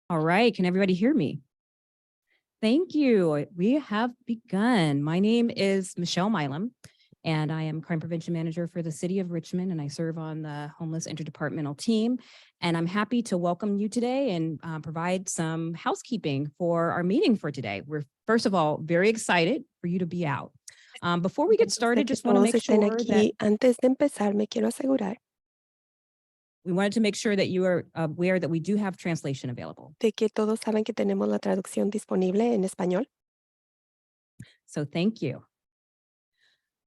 All right, can everybody hear me? Thank you. We have begun. My name is Michelle Milam, and I am Crime Prevention Manager for the City of Richmond, and I serve on the Homeless Interdepartmental Team. And I'm happy to welcome you today and provide some housekeeping for our meeting for today. We're, first of all, very excited for you to be out. Before we get started, just want to make sure that Antes de empezar, me quiero asegurar we wanted to make sure that you are aware that we do have translation available. de que todos saben que tenemos la traducción disponible en español. So thank you.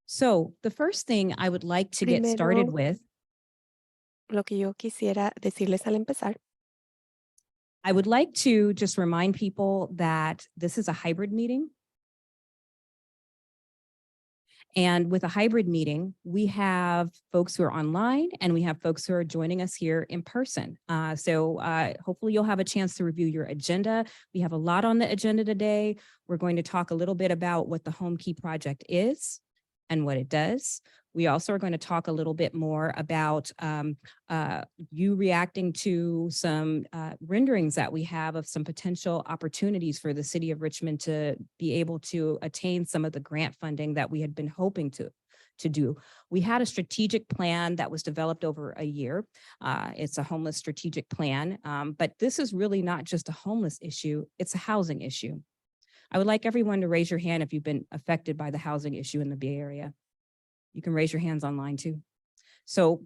So the first thing I would like to get started Primero, with, lo que yo quisiera decirles al empezar I would like to just remind people that this is a hybrid meeting. And with a hybrid meeting, we have folks who are online and we have folks who are joining us here in person. So hopefully you'll have a chance to review your agenda. We have a lot on the agenda today. We're going to talk a little bit about what the Homekey project is and what it does. We also are going to talk a little bit more about you reacting to some renderings that we have of some potential opportunities for the City of Richmond to be able to attain some of the grant funding that we had been hoping to do. We had a strategic plan that was developed over a year. It's a homeless strategic plan, but this is really not just a homeless issue, it's a housing issue. I would like everyone to raise your hand if you've been affected by the housing issue in the Bay Area. You can raise your hands online too. So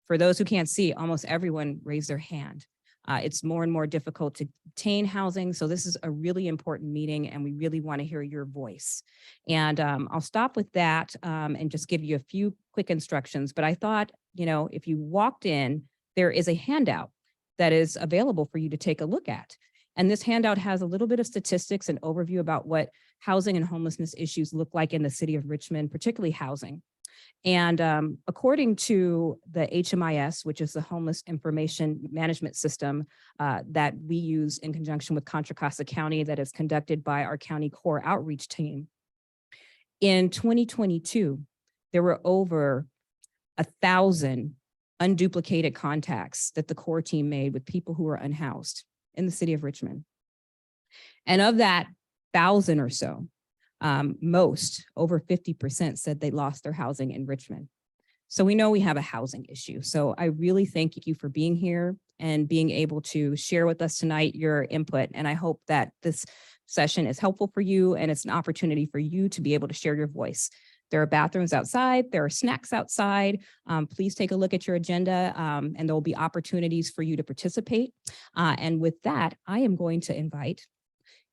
for those who can't see, almost everyone raised their hand. It's more and more difficult to obtain housing. So this is a really important meeting and we really want to hear your voice. And I'll stop with that and just give you a few quick instructions. But I thought, you know, if you walked in, there is a handout that is available for you to take a look at. And this handout has a little bit of statistics and overview about what housing and homelessness issues look like in the City of Richmond, particularly housing. And according to the HMIS, which is the Homeless Information Management System that we use in conjunction with Contra Costa County that is conducted by our county core outreach team, in 2022, there were over 1,000 unduplicated contacts that the core team made with people who were unhoused in the City of Richmond. And of that 1,000 or so, most, over 50% said they lost their housing in Richmond. So we know we have a housing issue. So I really thank you for being here and being able to share with us tonight your input. And I hope that this session is helpful for you and it's an opportunity for you to be able to share your voice. There are bathrooms outside, there are snacks outside. Please take a look at your agenda and there will be opportunities for you to participate. And with that, I am going to invite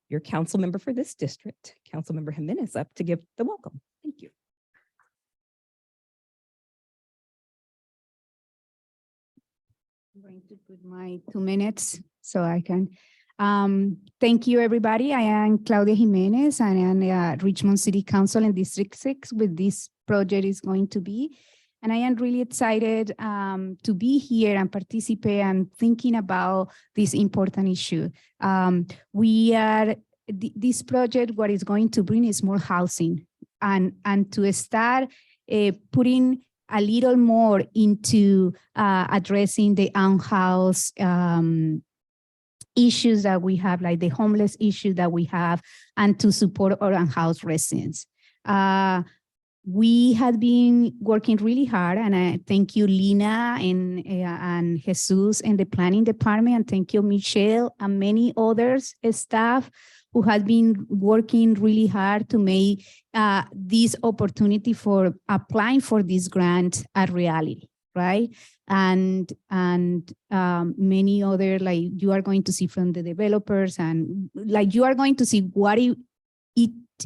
your council member for this district, Councilmember Jimenez, up to give the welcome. Thank you. I'm going to put my 2 minutes so I can. Thank you, everybody. I am Claudia Jimenez. I am Richmond City Council in District 6 with this project is going to be. And I am really excited to be here and participate and thinking about this important issue. This project, what it's going to bring is more housing and to start putting a little more into addressing the unhoused issues that we have, like the homeless issue that we have, and to support our unhoused residents. We have been working really hard, and I thank you, Lina and Jesus in the planning department, and thank you, Michelle, and many others staff who have been working really hard to make this opportunity for applying for this grant a reality, right? And many other, like you are going to see from the developers, and like you are going to see what it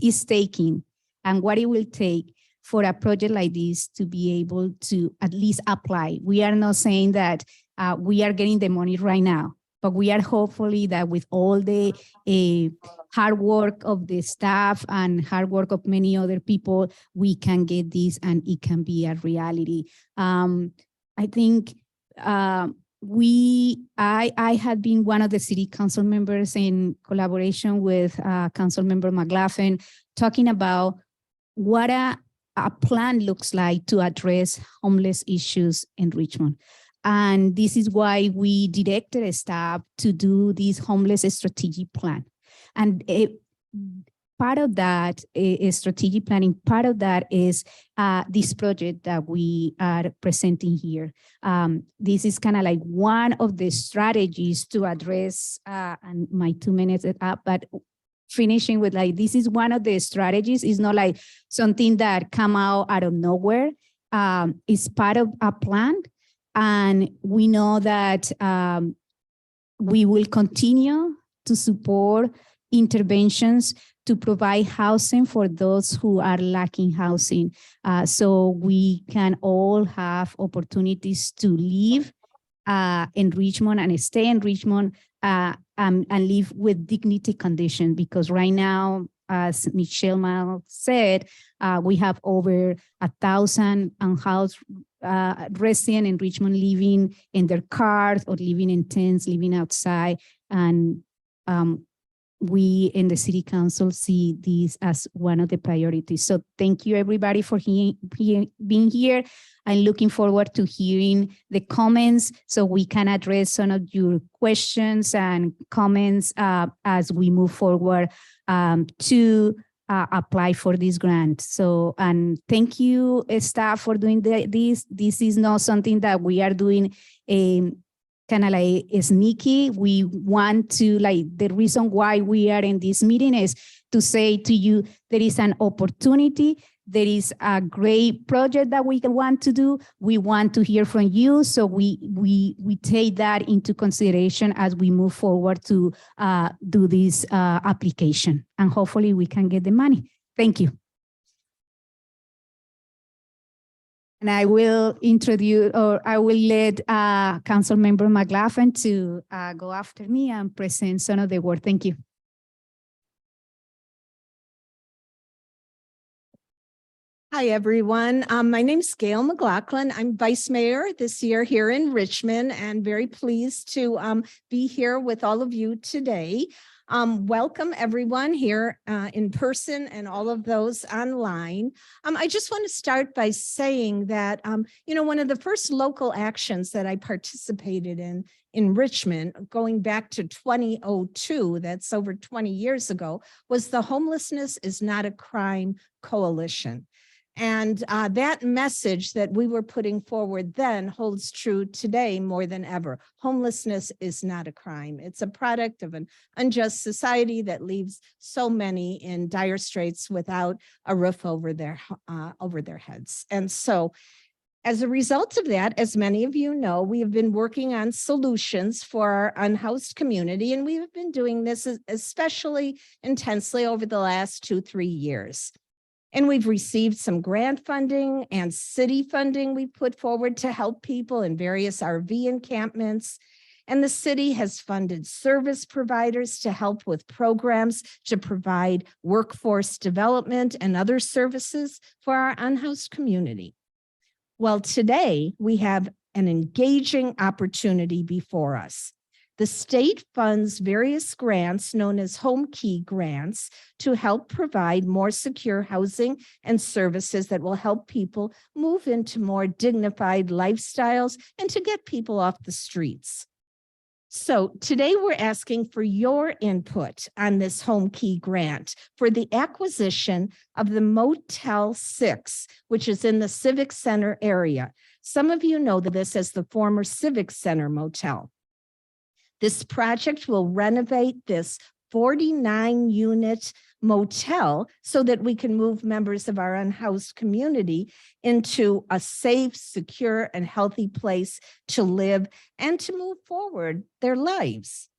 is taking and what it will take for a project like this to be able to at least apply. We are not saying that we are getting the money right now, but we are hopefully that with all the hard work of the staff and hard work of many other people, we can get this and it can be a reality. I think I had been one of the city council members in collaboration with Council Member McLaughlin, talking about what a plan looks like to address homeless issues in Richmond. And this is why we directed staff to do this homeless strategic plan. And part of that is strategic planning. Part of that is this project that we are presenting here. This is kind of like one of the strategies to address, and my 2 minutes is up, but finishing with like, this is one of the strategies. It's not like something that come out of nowhere. It's part of a plan. And we know that we will continue to support interventions to provide housing for those who are lacking housing. So we can all have opportunities to live in Richmond and stay in Richmond and live with dignity conditions, because right now, as Michelle Miles said, we have over 1,000 unhoused residents in Richmond living in their cars or living in tents, living outside. And we in the City Council see this as one of the priorities. So thank you everybody for being here. I'm looking forward to hearing the comments so we can address some of your questions and comments as we move forward to apply for this grant. So, and thank you staff for doing this. This is not something that we are doing kind of like sneaky. We want to, like, the reason why we are in this meeting is to say to you, there is an opportunity. There is a great project that we want to do. We want to hear from you. So we take that into consideration as we move forward to do this application, and hopefully we can get the money. Thank you. And I will introduce, or I will let Councilmember McLaughlin to go after me and present some of the work. Thank you. Hi, everyone. My name is Gail McLaughlin. I'm Vice Mayor this year here in Richmond, and very pleased to be here with all of you today. Welcome everyone here in person and all of those online. I just want to start by saying that, one of the first local actions that I participated in Richmond, going back to 2002, that's over 20 years ago, was the Homelessness is Not a Crime Coalition. And that message that we were putting forward then holds true today more than ever. Homelessness is not a crime. It's a product of an unjust society that leaves so many in dire straits without a roof over their heads. And so, as a result of that, as many of you know, we have been working on solutions for our unhoused community, and we have been doing this especially intensely over the last 2-3 years. And we've received some grant funding and city funding we put forward to help people in various RV encampments. And the city has funded service providers to help with programs to provide workforce development and other services for our unhoused community. Well, today we have an engaging opportunity before us. The state funds various grants known as Homekey Grants to help provide more secure housing and services that will help people move into more dignified lifestyles and to get people off the streets. So today we're asking for your input on this Homekey Grant for the acquisition of the Motel 6, which is in the Civic Center area. Some of you know this as the former Civic Center Motel. This project will renovate this 49-unit motel so that we can move members of our unhoused community into a safe, secure, and healthy place to live and to move forward their lives.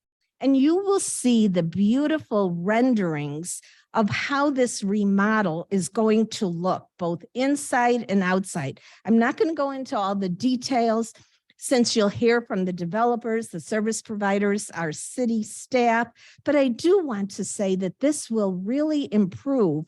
And you will see the beautiful renderings of how this remodel is going to look, both inside and outside. I'm not going to go into all the details, since you'll hear from the developers, the service providers, our city staff, but I do want to say that this will really improve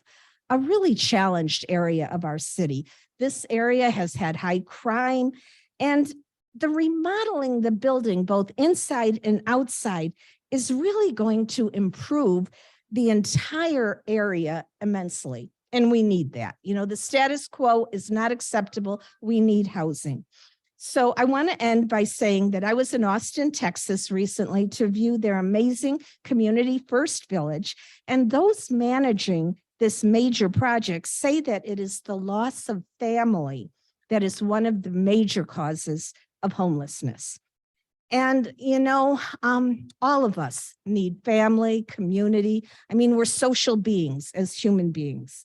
a really challenged area of our city. This area has had high crime, and the remodeling the building, both inside and outside, is really going to improve the entire area immensely. And we need that. The status quo is not acceptable. We need housing. So I want to end by saying that I was in Austin, Texas recently to view their amazing Community First Village, and those managing this major project say that it is the loss of family that is one of the major causes of homelessness. And, all of us need family, community. I mean, we're social beings as human beings.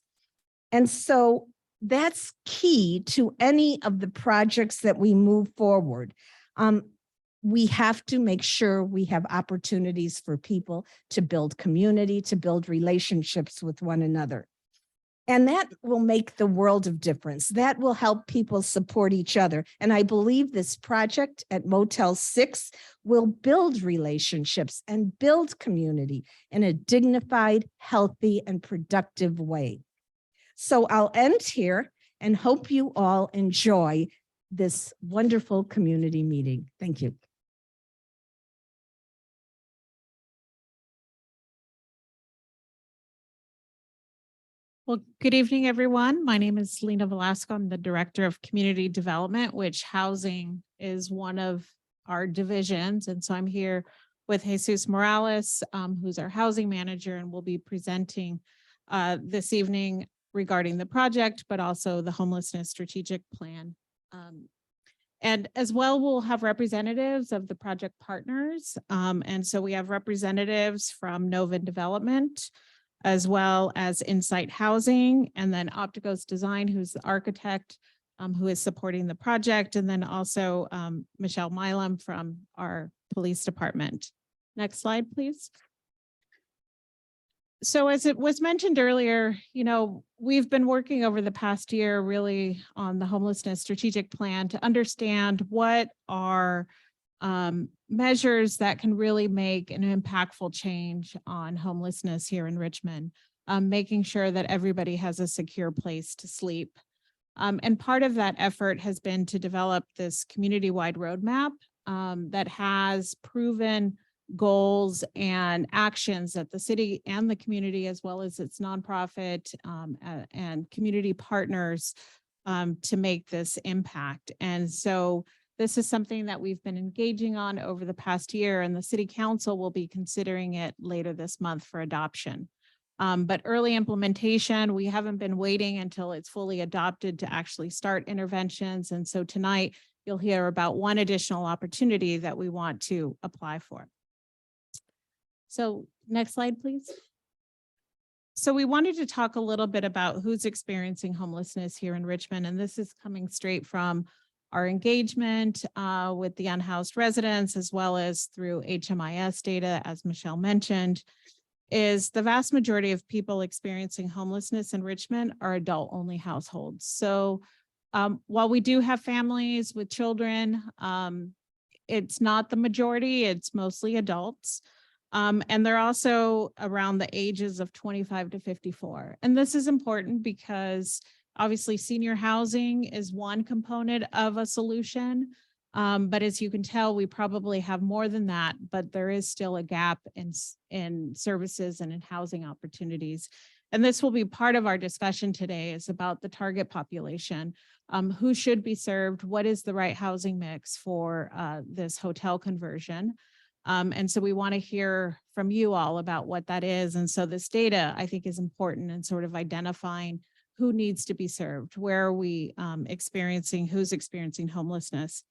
And so that's key to any of the projects that we move forward. We have to make sure we have opportunities for people to build community, to build relationships with one another. And that will make the world of difference. That will help people support each other. And I believe this project at Motel 6 will build relationships and build community in a dignified, healthy, and productive way. So I'll end here and hope you all enjoy this wonderful community meeting. Thank you. Well, good evening, everyone. My name is Lena Velasco. I'm the Director of Community Development, which housing is one of our divisions. And so I'm here with Jesus Morales, who's our housing manager, and we'll be presenting this evening regarding the project, but also the homelessness strategic plan. And as well, we'll have representatives of the project partners. And so we have representatives from Novin Development, as well as Insight Housing, and then Opticos Design, who's the architect who is supporting the project, and then also Michelle Milam from our police department. Next slide, please. So as it was mentioned earlier, we've been working over the past year really on the homelessness strategic plan to understand what are measures that can really make an impactful change on homelessness here in Richmond, making sure that everybody has a secure place to sleep. And part of that effort has been to develop this community-wide roadmap that has proven goals and actions that the city and the community, as well as its nonprofit and community partners to make this impact. And so this is something that we've been engaging on over the past year, and the City Council will be considering it later this month for adoption. But early implementation, we haven't been waiting until it's fully adopted to actually start interventions. And so tonight you'll hear about one additional opportunity that we want to apply for. So next slide, please. So we wanted to talk a little bit about who's experiencing homelessness here in Richmond, and this is coming straight from our engagement with the unhoused residents, as well as through HMIS data, as Michelle mentioned, is the vast majority of people experiencing homelessness in Richmond are adult-only households. So while we do have families with children, it's not the majority, it's mostly adults. And they're also around the ages of 25 to 54. And this is important because obviously senior housing is one component of a solution. But as you can tell, we probably have more than that, but there is still a gap in services and in housing opportunities. And this will be part of our discussion today, is about the target population, who should be served, what is the right housing mix for this hotel conversion. And so we want to hear from you all about what that is. And so this data, I think, is important in sort of identifying who needs to be served, where are we experiencing, who's experiencing homelessness.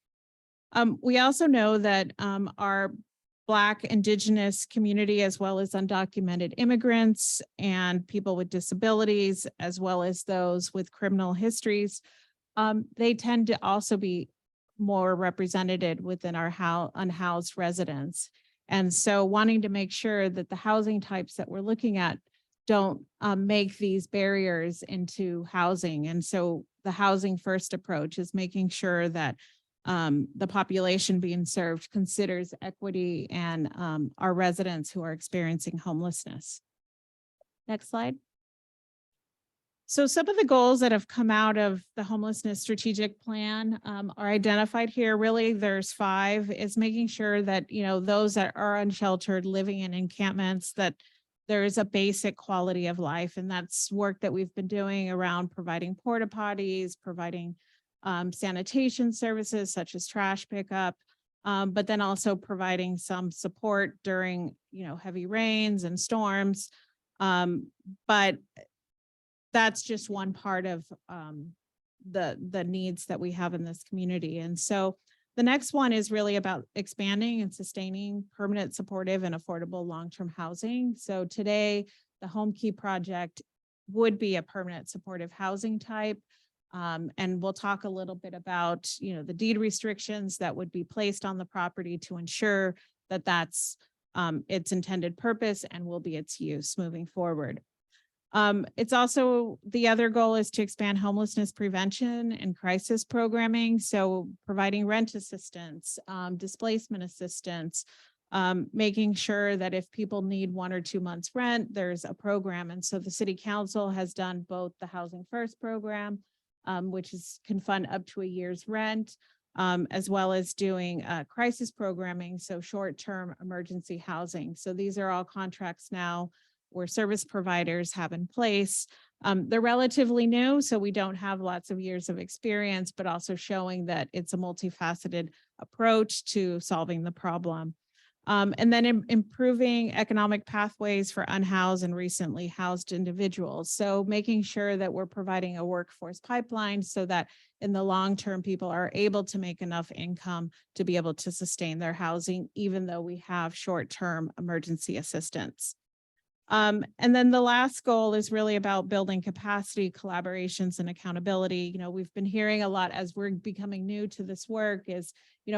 We also know that our Black, Indigenous community, as well as undocumented immigrants and people with disabilities, as well as those with criminal histories, they tend to also be more represented within our unhoused residents. And so wanting to make sure that the housing types that we're looking at don't make these barriers into housing. And so the housing first approach is making sure that the population being served considers equity and our residents who are experiencing homelessness. Next slide. So some of the goals that have come out of the homelessness strategic plan are identified here. Really, there's 5, is making sure that, those that are unsheltered, living in encampments, that there is a basic quality of life. And that's work that we've been doing around providing porta potties, providing sanitation services such as trash pickup, but then also providing some support during, heavy rains and storms. But that's just one part of the needs that we have in this community. And so the next one is really about expanding and sustaining permanent, supportive, and affordable long-term housing. So today, the Homekey project would be a permanent supportive housing type. And we'll talk a little bit about, the deed restrictions that would be placed on the property to ensure that that's its intended purpose and will be its use moving forward. It's also, the other goal is to expand homelessness prevention and crisis programming. So providing rent assistance, displacement assistance, making sure that if people need 1 or 2 months rent, there's a program. And so the city council has done both the Housing First program, which can fund up to a year's rent, as well as doing crisis programming, so short-term emergency housing. So these are all contracts now where service providers have in place. They're relatively new, so we don't have lots of years of experience, but also showing that it's a multifaceted approach to solving the problem. And then improving economic pathways for unhoused and recently housed individuals. So making sure that we're providing a workforce pipeline so that in the long term, people are able to make enough income to be able to sustain their housing, even though we have short-term emergency assistance. And then the last goal is really about building capacity, collaborations, and accountability. We've been hearing a lot as we're becoming new to this work is,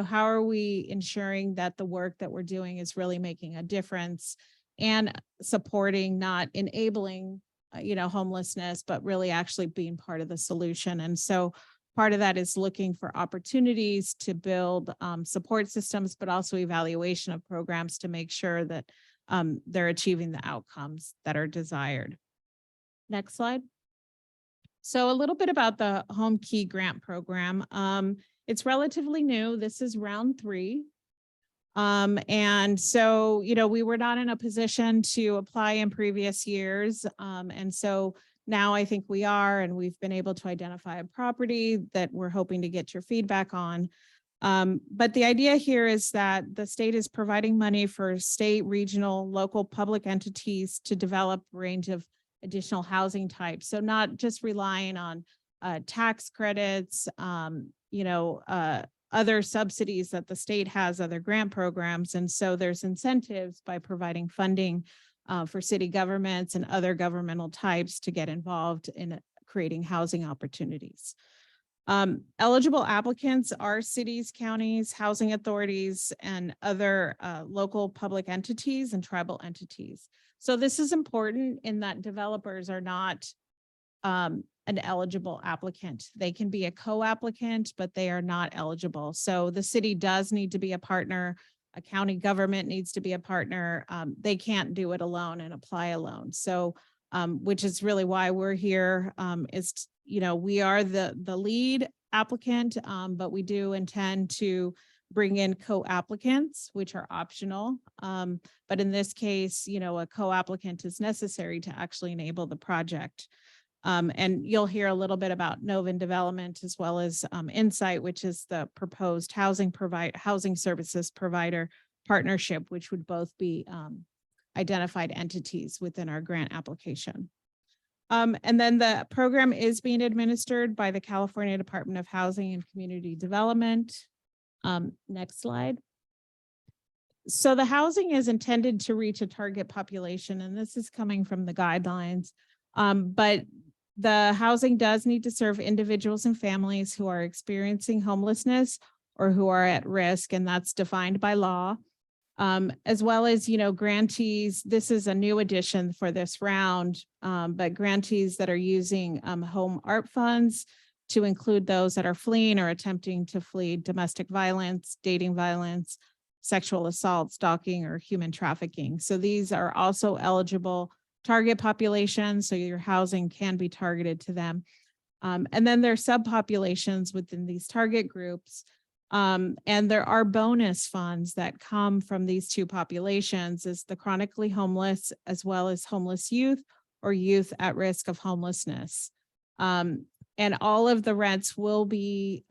how are we ensuring that the work that we're doing is really making a difference and supporting, not enabling, homelessness, but really actually being part of the solution. And so part of that is looking for opportunities to build support systems, but also evaluation of programs to make sure that they're achieving the outcomes that are desired. Next slide. So a little bit about the Homekey Grant Program. It's relatively new. This is round 3. And so, we were not in a position to apply in previous years. And so now I think we are, and we've been able to identify a property that we're hoping to get your feedback on. But the idea here is that the state is providing money for state, regional, local public entities to develop a range of additional housing types. So not just relying on tax credits, other subsidies that the state has, other grant programs. And so there's incentives by providing funding for city governments and other governmental types to get involved in creating housing opportunities. Eligible applicants are cities, counties, housing authorities, and other local public entities and tribal entities. So this is important in that developers are not an eligible applicant. They can be a co-applicant, but they are not eligible. So the city does need to be a partner. A county government needs to be a partner. They can't do it alone and apply alone. So which is really why we're here, we are the lead applicant, but we do intend to bring in co-applicants, which are optional. But in this case, a co-applicant is necessary to actually enable the project. And you'll hear a little bit about Novin Development as well as Insight, which is the proposed housing services provider partnership, which would both be identified entities within our grant application. And then the program is being administered by the California Department of Housing and Community Development. Next slide. So the housing is intended to reach a target population, and this is coming from the guidelines. But the housing does need to serve individuals and families who are experiencing homelessness or who are at risk, and that's defined by law. As well as, grantees. This is a new addition for this round, but grantees that are using home art funds to include those that are fleeing or attempting to flee domestic violence, dating violence, sexual assault, stalking, or human trafficking. So these are also eligible target populations, so your housing can be targeted to them. And then there are subpopulations within these target groups. And there are bonus funds that come from these two populations, is the chronically homeless as well as homeless youth or youth at risk of homelessness. And all of the rents will be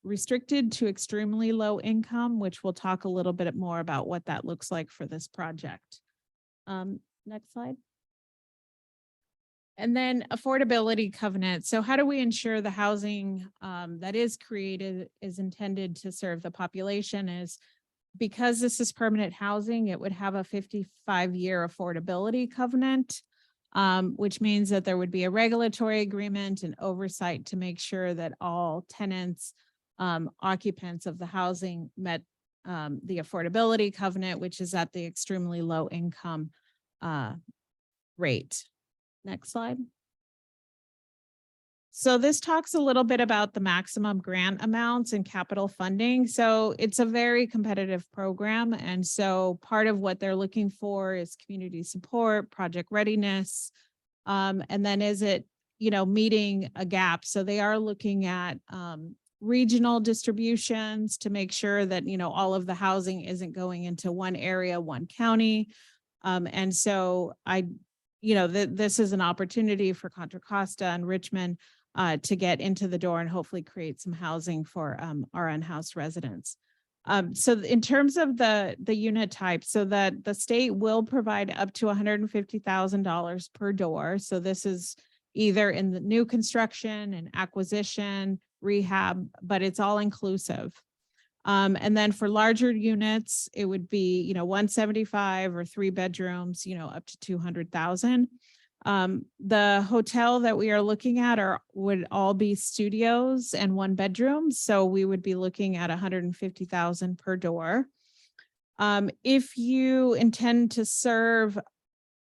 restricted to extremely low income, which we'll talk a little bit more about what that looks like for this project. Next slide. And then affordability covenant. So how do we ensure the housing that is created is intended to serve the population? Is because this is permanent housing, it would have a 55-year affordability covenant, which means that there would be a regulatory agreement and oversight to make sure that all tenants, occupants of the housing met the affordability covenant, which is at the extremely low income rate. Next slide. So this talks a little bit about the maximum grant amounts and capital funding. So it's a very competitive program. And so part of what they're looking for is community support, project readiness. And then is it, meeting a gap? So they are looking at regional distributions to make sure that, all of the housing isn't going into one area, one county. And so this is an opportunity for Contra Costa and Richmond to get into the door and hopefully create some housing for our unhoused residents. So in terms of the unit type, so that the state will provide up to $150,000 per door. So this is either in the new construction and acquisition, rehab, but it's all inclusive. And then for larger units, it would be, 175 or 3 bedrooms, up to 200,000. The hotel that we are looking at would all be studios and 1 bedroom. So we would be looking at 150,000 per door. If you intend to serve,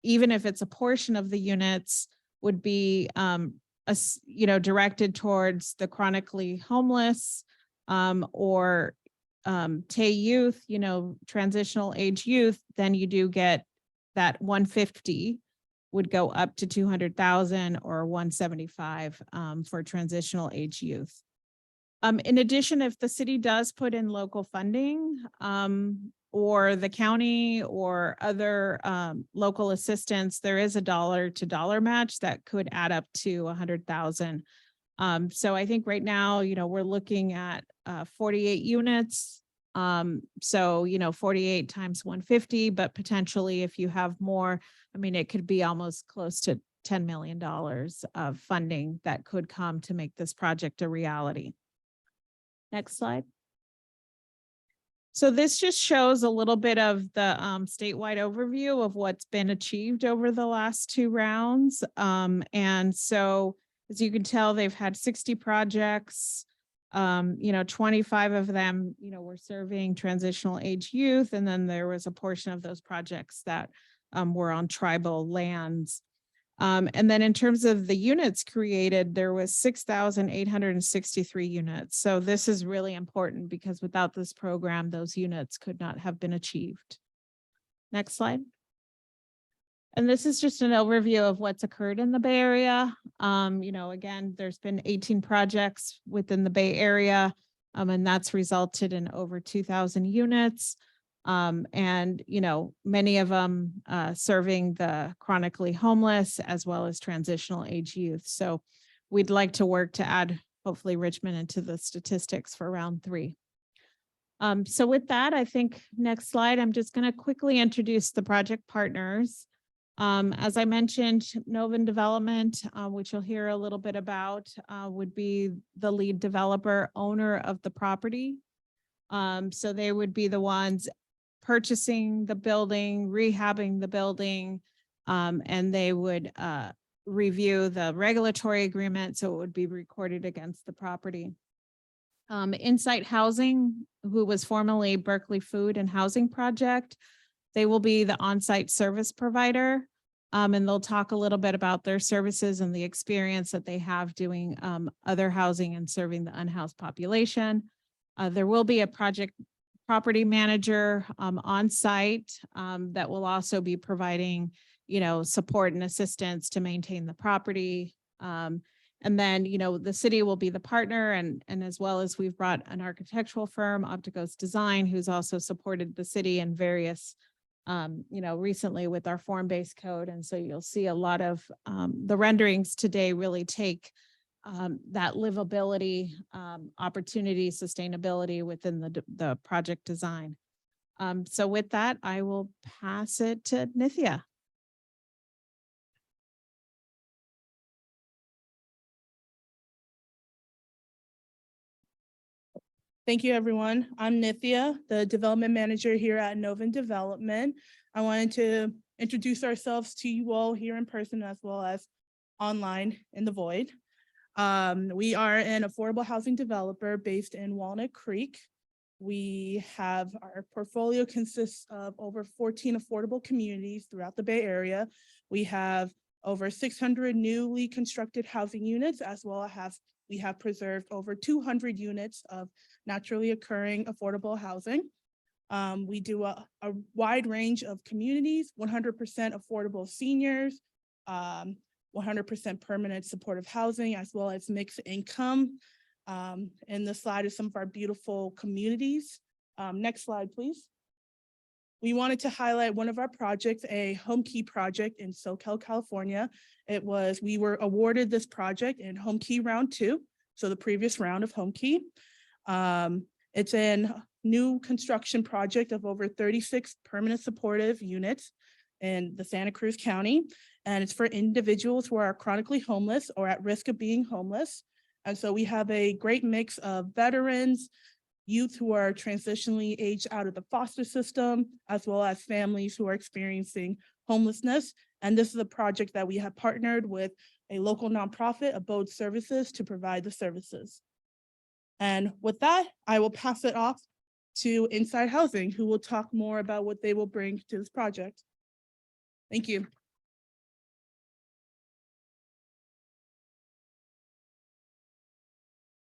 even if it's a portion of the units, would be, directed towards the chronically homeless, or TAY youth, transitional age youth, then you do get that 150 would go up to 200,000 or 175 for transitional age youth. In addition, if the city does put in local funding or the county or other local assistance, there is a dollar-to-dollar match that could add up to 100,000. So I think right now, we're looking at 48 units. So, 48 times 150, but potentially if you have more, it could be almost close to $10 million of funding that could come to make this project a reality. Next slide. So this just shows a little bit of the statewide overview of what's been achieved over the last 2 rounds. And so as you can tell, they've had 60 projects, 25 of them, were serving transitional age youth. And then there was a portion of those projects that were on tribal lands. And then in terms of the units created, there was 6,863 units. So this is really important because without this program, those units could not have been achieved. Next slide. And this is just an overview of what's occurred in the Bay Area. Again, there's been 18 projects within the Bay Area, and that's resulted in over 2,000 units. And many of them serving the chronically homeless as well as transitional age youth. So we'd like to work to add, hopefully, Richmond into the statistics for round 3. So with that, I think next slide, I'm just going to quickly introduce the project partners. As I mentioned, Novin Development, which you'll hear a little bit about, would be the lead developer owner of the property. So they would be the ones purchasing the building, rehabbing the building, and they would review the regulatory agreement, so it would be recorded against the property. Insight Housing, who was formerly Berkeley Food and Housing Project, they will be the on-site service provider, and they'll talk a little bit about their services and the experience that they have doing other housing and serving the unhoused population. There will be a property manager on site that will also be providing, support and assistance to maintain the property. And then, the city will be the partner, and as well as we've brought an architectural firm, Opticos Design, who's also supported the city in various, recently with our form-based code. And so you'll see a lot of the renderings today really take that livability, opportunity, sustainability within the project design. So with that, I will pass it to Nithya. Thank you, everyone. I'm Nithya, the development manager here at Novin Development. I wanted to introduce ourselves to you all here in person as well as online in the void. We are an affordable housing developer based in Walnut Creek. We have our portfolio consists of over 14 affordable communities throughout the Bay Area. We have over 600 newly constructed housing units, as well as we have preserved over 200 units of naturally occurring affordable housing. We do a wide range of communities, 100% affordable seniors, 100% permanent supportive housing, as well as mixed income. And the slide is some of our beautiful communities. Next slide, please. We wanted to highlight one of our projects, a Homekey project in SoCal, California. We were awarded this project in Homekey round 2, so the previous round of Homekey. It's a new construction project of over 36 permanent supportive units in the Santa Cruz County, and it's for individuals who are chronically homeless or at risk of being homeless. And so we have a great mix of veterans, youth who are transitionally aged out of the foster system, as well as families who are experiencing homelessness. And this is a project that we have partnered with a local nonprofit, Abode Services, to provide the services. And with that, I will pass it off to Inside Housing, who will talk more about what they will bring to this project. Thank you.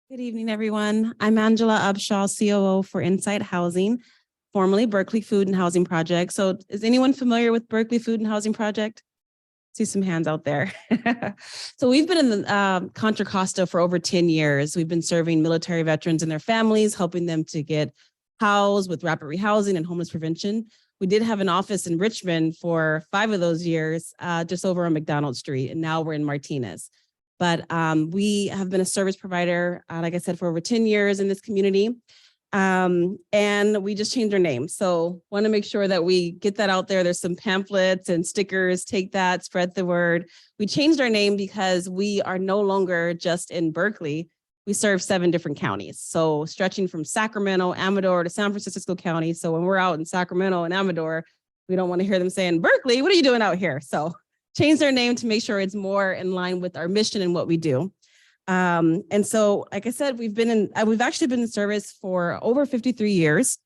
Good evening, everyone. I'm Angela Upshaw, COO for Insight Housing, formerly Berkeley Food and Housing Project. So is anyone familiar with Berkeley Food and Housing Project? See some hands out there. So we've been in the Contra Costa for over 10 years. We've been serving military veterans and their families, helping them to get housed with rapid rehousing and homeless prevention. We did have an office in Richmond for 5 of those years, just over on McDonald Street, and now we're in Martinez. But we have been a service provider, like I said, for over 10 years in this community. And we just changed our name. So want to make sure that we get that out there. There's some pamphlets and stickers, take that, spread the word. We changed our name because we are no longer just in Berkeley. We serve 7 different counties. So stretching from Sacramento, Amador to San Francisco County. So when we're out in Sacramento and Amador, we don't want to hear them saying, Berkeley, what are you doing out here? So change their name to make sure it's more in line with our mission and what we do. And so, like I said, we've actually been in service for over 53 years.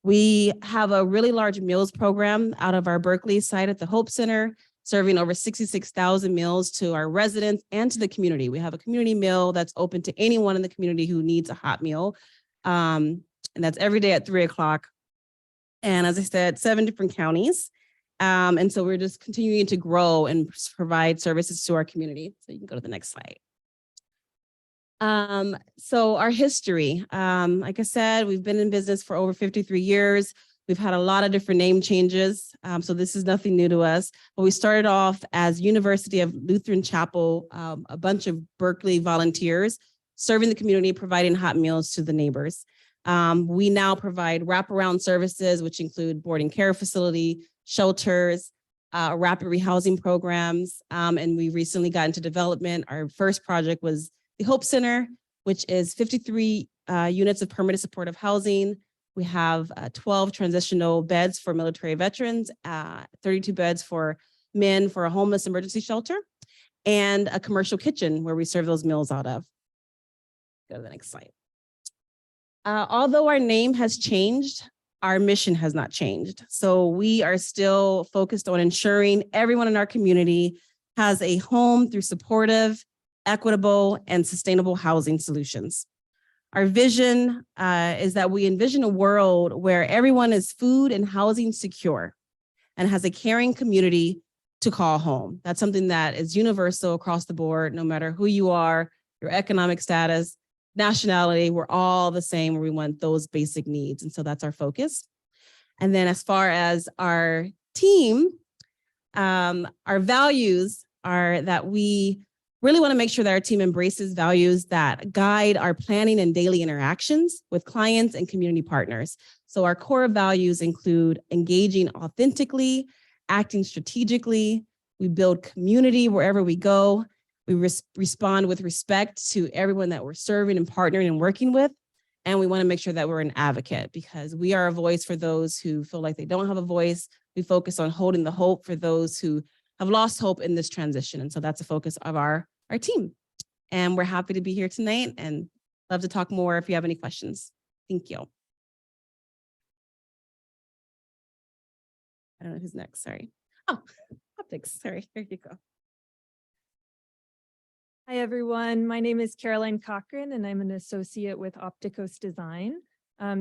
We have a really large meals program out of our Berkeley site at the Hope Center, serving over 66,000 meals to our residents and to the community. We have a community meal that's open to anyone in the community who needs a hot meal. And that's every day at 3 o'clock. And as I said, 7 different counties. And so we're just continuing to grow and provide services to our community. So you can go to the next slide. So our history, like I said, we've been in business for over 53 years. We've had a lot of different name changes. So this is nothing new to us, but we started off as University of Lutheran Chapel, a bunch of Berkeley volunteers serving the community, providing hot meals to the neighbors. We now provide wraparound services, which include boarding care facility, shelters, rapid rehousing programs. And we recently got into development. Our first project was the Hope Center, which is 53 units of permanent supportive housing. We have 12 transitional beds for military veterans, 32 beds for men for a homeless emergency shelter, and a commercial kitchen where we serve those meals out of. Go to the next slide. Although our name has changed, our mission has not changed. So we are still focused on ensuring everyone in our community has a home through supportive, equitable, and sustainable housing solutions. Our vision is that we envision a world where everyone is food and housing secure and has a caring community to call home. That's something that is universal across the board, no matter who you are, your economic status, nationality, we're all the same where we want those basic needs. And so that's our focus. And then as far as our team, our values are that we're really want to make sure that our team embraces values that guide our planning and daily interactions with clients and community partners. So our core values include engaging authentically, acting strategically, we build community wherever we go, we respond with respect to everyone that we're serving and partnering and working with, and we want to make sure that we're an advocate because we are a voice for those who feel like they don't have a voice. We focus on holding the hope for those who have lost hope in this transition. And so that's a focus of our team. And we're happy to be here tonight and love to talk more if you have any questions. Thank you. I don't know who's next, sorry. Oh, optics, sorry, here you go. Hi, everyone. My name is Caroline Cochran, and I'm an associate with Opticos Design.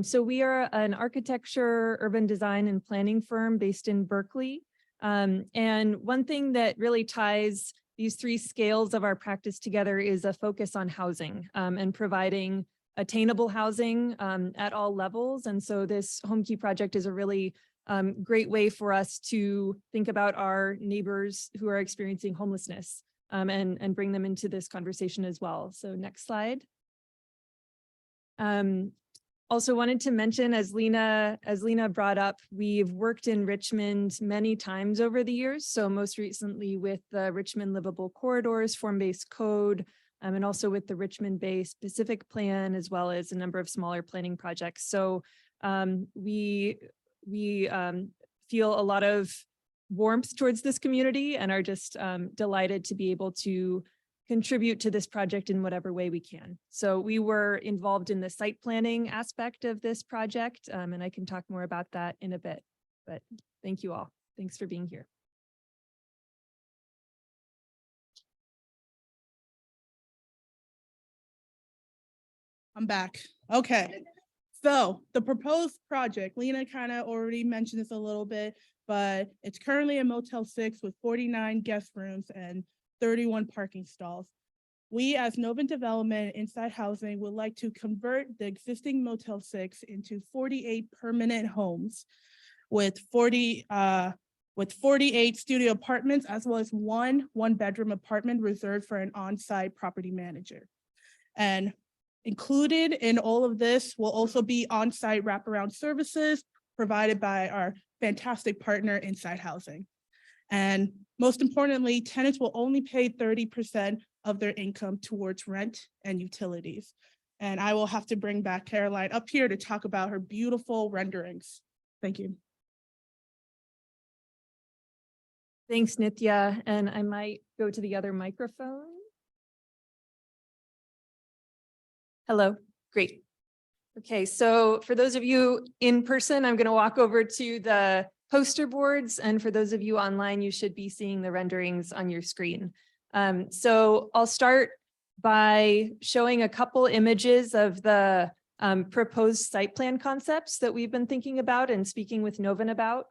So we are an architecture, urban design, and planning firm based in Berkeley. And one thing that really ties these three scales of our practice together is a focus on housing and providing attainable housing at all levels. And so this Homekey project is a really great way for us to think about our neighbors who are experiencing homelessness and bring them into this conversation as well. So next slide. Also wanted to mention, as Lena brought up, we've worked in Richmond many times over the years. So most recently with the Richmond Livable Corridors Form-Based Code, and also with the Richmond Bay Specific Plan, as well as a number of smaller planning projects. So we feel a lot of warmth towards this community and are just delighted to be able to contribute to this project in whatever way we can. So we were involved in the site planning aspect of this project, and I can talk more about that in a bit, but thank you all. Thanks for being here. I'm back. Okay. So the proposed project, Lena kind of already mentioned this a little bit, but it's currently a Motel 6 with 49 guest rooms and 31 parking stalls. We as Novant Development Inside Housing would like to convert the existing Motel 6 into 48 permanent homes with 48 studio apartments, as well as one bedroom apartment reserved for an on-site property manager. And included in all of this will also be on-site wraparound services provided by our fantastic partner Inside Housing. And most importantly, tenants will only pay 30% of their income towards rent and utilities. And I will have to bring back Caroline up here to talk about her beautiful renderings. Thank you. Thanks, Nithya. And I might go to the other microphone. Hello, great. Okay, so for those of you in person, I'm going to walk over to the poster boards. And for those of you online, you should be seeing the renderings on your screen. So I'll start by showing a couple images of the proposed site plan concepts that we've been thinking about and speaking with Novant about.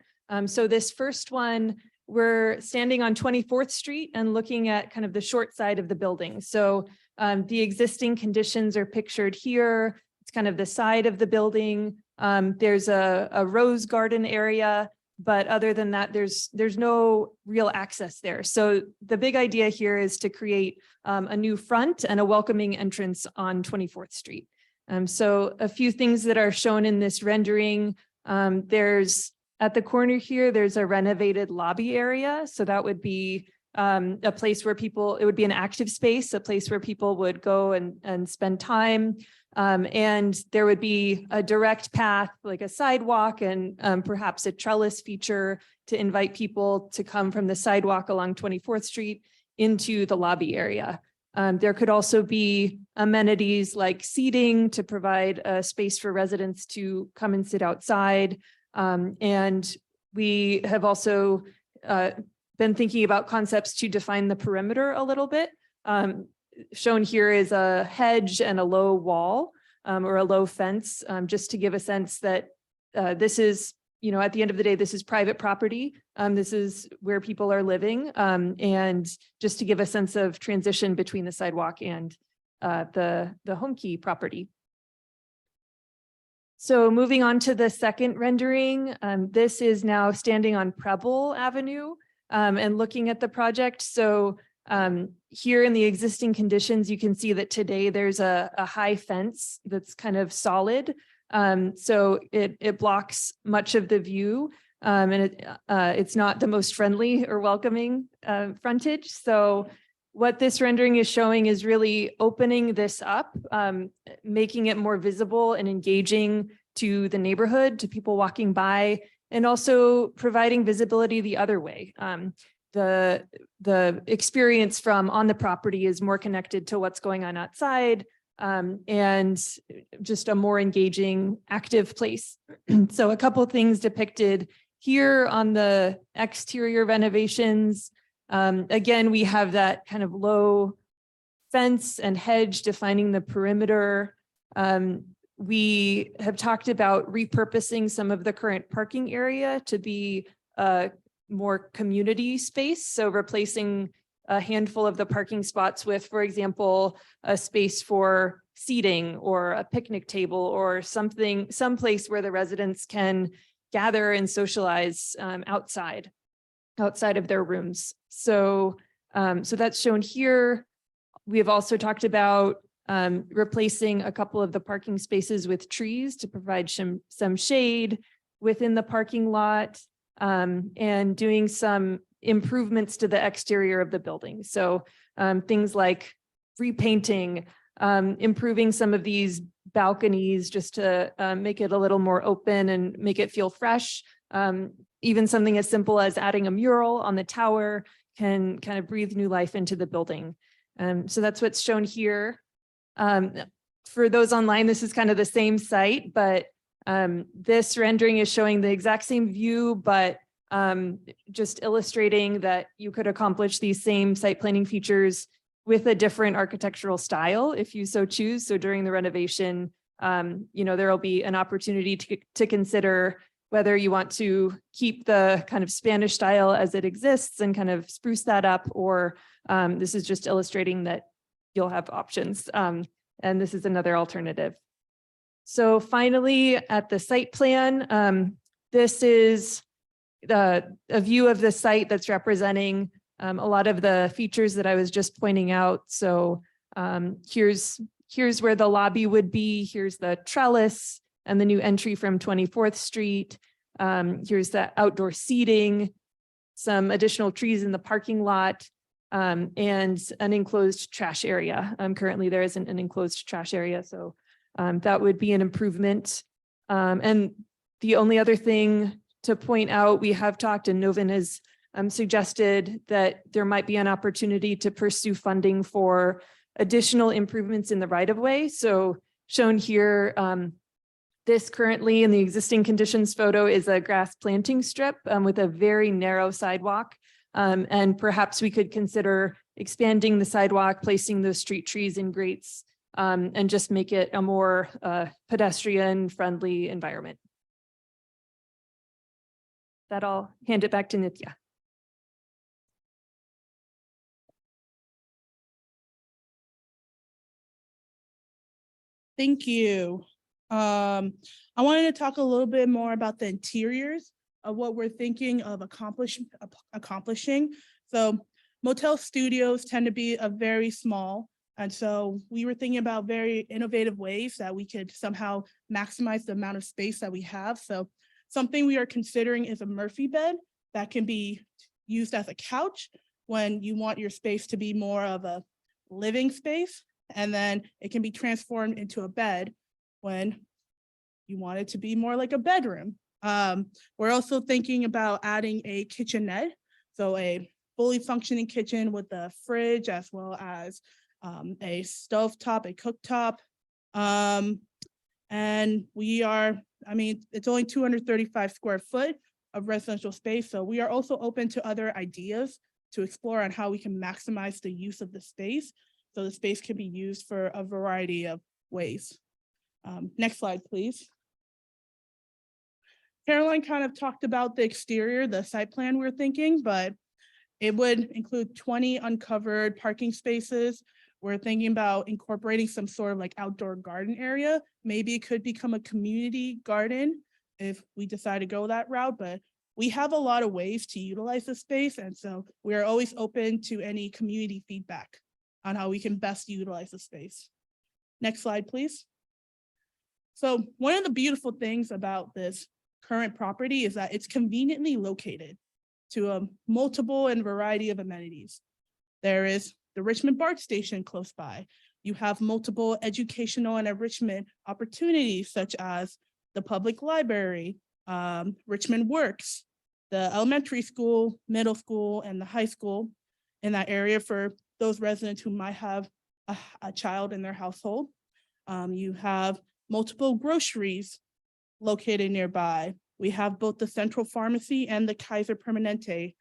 So this first one, we're standing on 24th Street and looking at kind of the short side of the building. So the existing conditions are pictured here. It's kind of the side of the building. There's a rose garden area, but other than that, there's no real access there. So the big idea here is to create a new front and a welcoming entrance on 24th Street. So a few things that are shown in this rendering, there's at the corner here, there's a renovated lobby area. So that would be a place where people, it would be an active space, a place where people would go and spend time. And there would be a direct path, like a sidewalk and perhaps a trellis feature to invite people to come from the sidewalk along 24th Street into the lobby area. There could also be amenities like seating to provide a space for residents to come and sit outside. And we have also been thinking about concepts to define the perimeter a little bit. Shown here is a hedge and a low wall or a low fence, just to give a sense that this is, at the end of the day, this is private property. This is where people are living, and just to give a sense of transition between the sidewalk and the Homekey property. So moving on to the second rendering, this is now standing on Preble Avenue and looking at the project. So Here in the existing conditions, you can see that today there's a high fence that's kind of solid. So it blocks much of the view, and it's not the most friendly or welcoming frontage. So what this rendering is showing is really opening this up, making it more visible and engaging to the neighborhood, to people walking by, and also providing visibility the other way. The experience from on the property is more connected to what's going on outside, and just a more engaging, active place. So a couple things depicted here on the exterior renovations. Again, we have that kind of low fence and hedge defining the perimeter. We have talked about repurposing some of the current parking area to be more community space. So replacing a handful of the parking spots with, for example, a space for seating or a picnic table or something, someplace where the residents can gather and socialize outside of their rooms. So, so that's shown here. We have also talked about replacing a couple of the parking spaces with trees to provide some shade within the parking lot, and doing some improvements to the exterior of the building. So things like repainting, improving some of these balconies just to make it a little more open and make it feel fresh. Even something as simple as adding a mural on the tower can kind of breathe new life into the building. So that's what's shown here. For those online, this is kind of the same site, but this rendering is showing the exact same view, but just illustrating that you could accomplish these same site planning features with a different architectural style if you so choose. So during the renovation, you know, there will be an opportunity to consider whether you want to keep the kind of Spanish style as it exists and kind of spruce that up, or this is just illustrating that you'll have options. And this is another alternative. So finally, at the site plan, this is a view of the site that's representing a lot of the features that I was just pointing out. So here's where the lobby would be. Here's the trellis and the new entry from 24th Street. Here's the outdoor seating, some additional trees in the parking lot, and an enclosed trash area. Currently, there isn't an enclosed trash area, so that would be an improvement. And the only other thing to point out, we have talked, and Novin has suggested that there might be an opportunity to pursue funding for additional improvements in the right-of-way. So shown here, this currently in the existing conditions photo is a grass planting strip with a very narrow sidewalk. And perhaps we could consider expanding the sidewalk, placing those street trees in grates, and just make it a more pedestrian-friendly environment. That I'll hand it back to Nithya. Thank you. I wanted to talk a little bit more about the interiors of what we're thinking of accomplishing. So motel studios tend to be very small. And so we were thinking about very innovative ways that we could somehow maximize the amount of space that we have. So something we are considering is a Murphy bed that can be used as a couch when you want your space to be more of a living space. And then it can be transformed into a bed when you want it to be more like a bedroom. We're also thinking about adding a kitchenette. So a fully functioning kitchen with a fridge, as well as a stovetop, a cooktop. And we are, I mean, it's only 235 square foot of residential space. So we are also open to other ideas to explore on how we can maximize the use of the space. So the space can be used for a variety of ways. Next slide, please. Caroline kind of talked about the exterior, the site plan we're thinking, but it would include 20 uncovered parking spaces. We're thinking about incorporating some sort of like outdoor garden area. Maybe it could become a community garden if we decide to go that route, but we have a lot of ways to utilize the space. And so we are always open to any community feedback on how we can best utilize the space. Next slide, please. So one of the beautiful things about this current property is that it's conveniently located to a multiple and variety of amenities. There is the Richmond BART station close by. You have multiple educational and enrichment opportunities such as the public library, Richmond Works, the elementary school, middle school, and the high school in that area for those residents who might have a child in their household. You have multiple groceries located nearby. We have both the Central Pharmacy and the Kaiser Permanente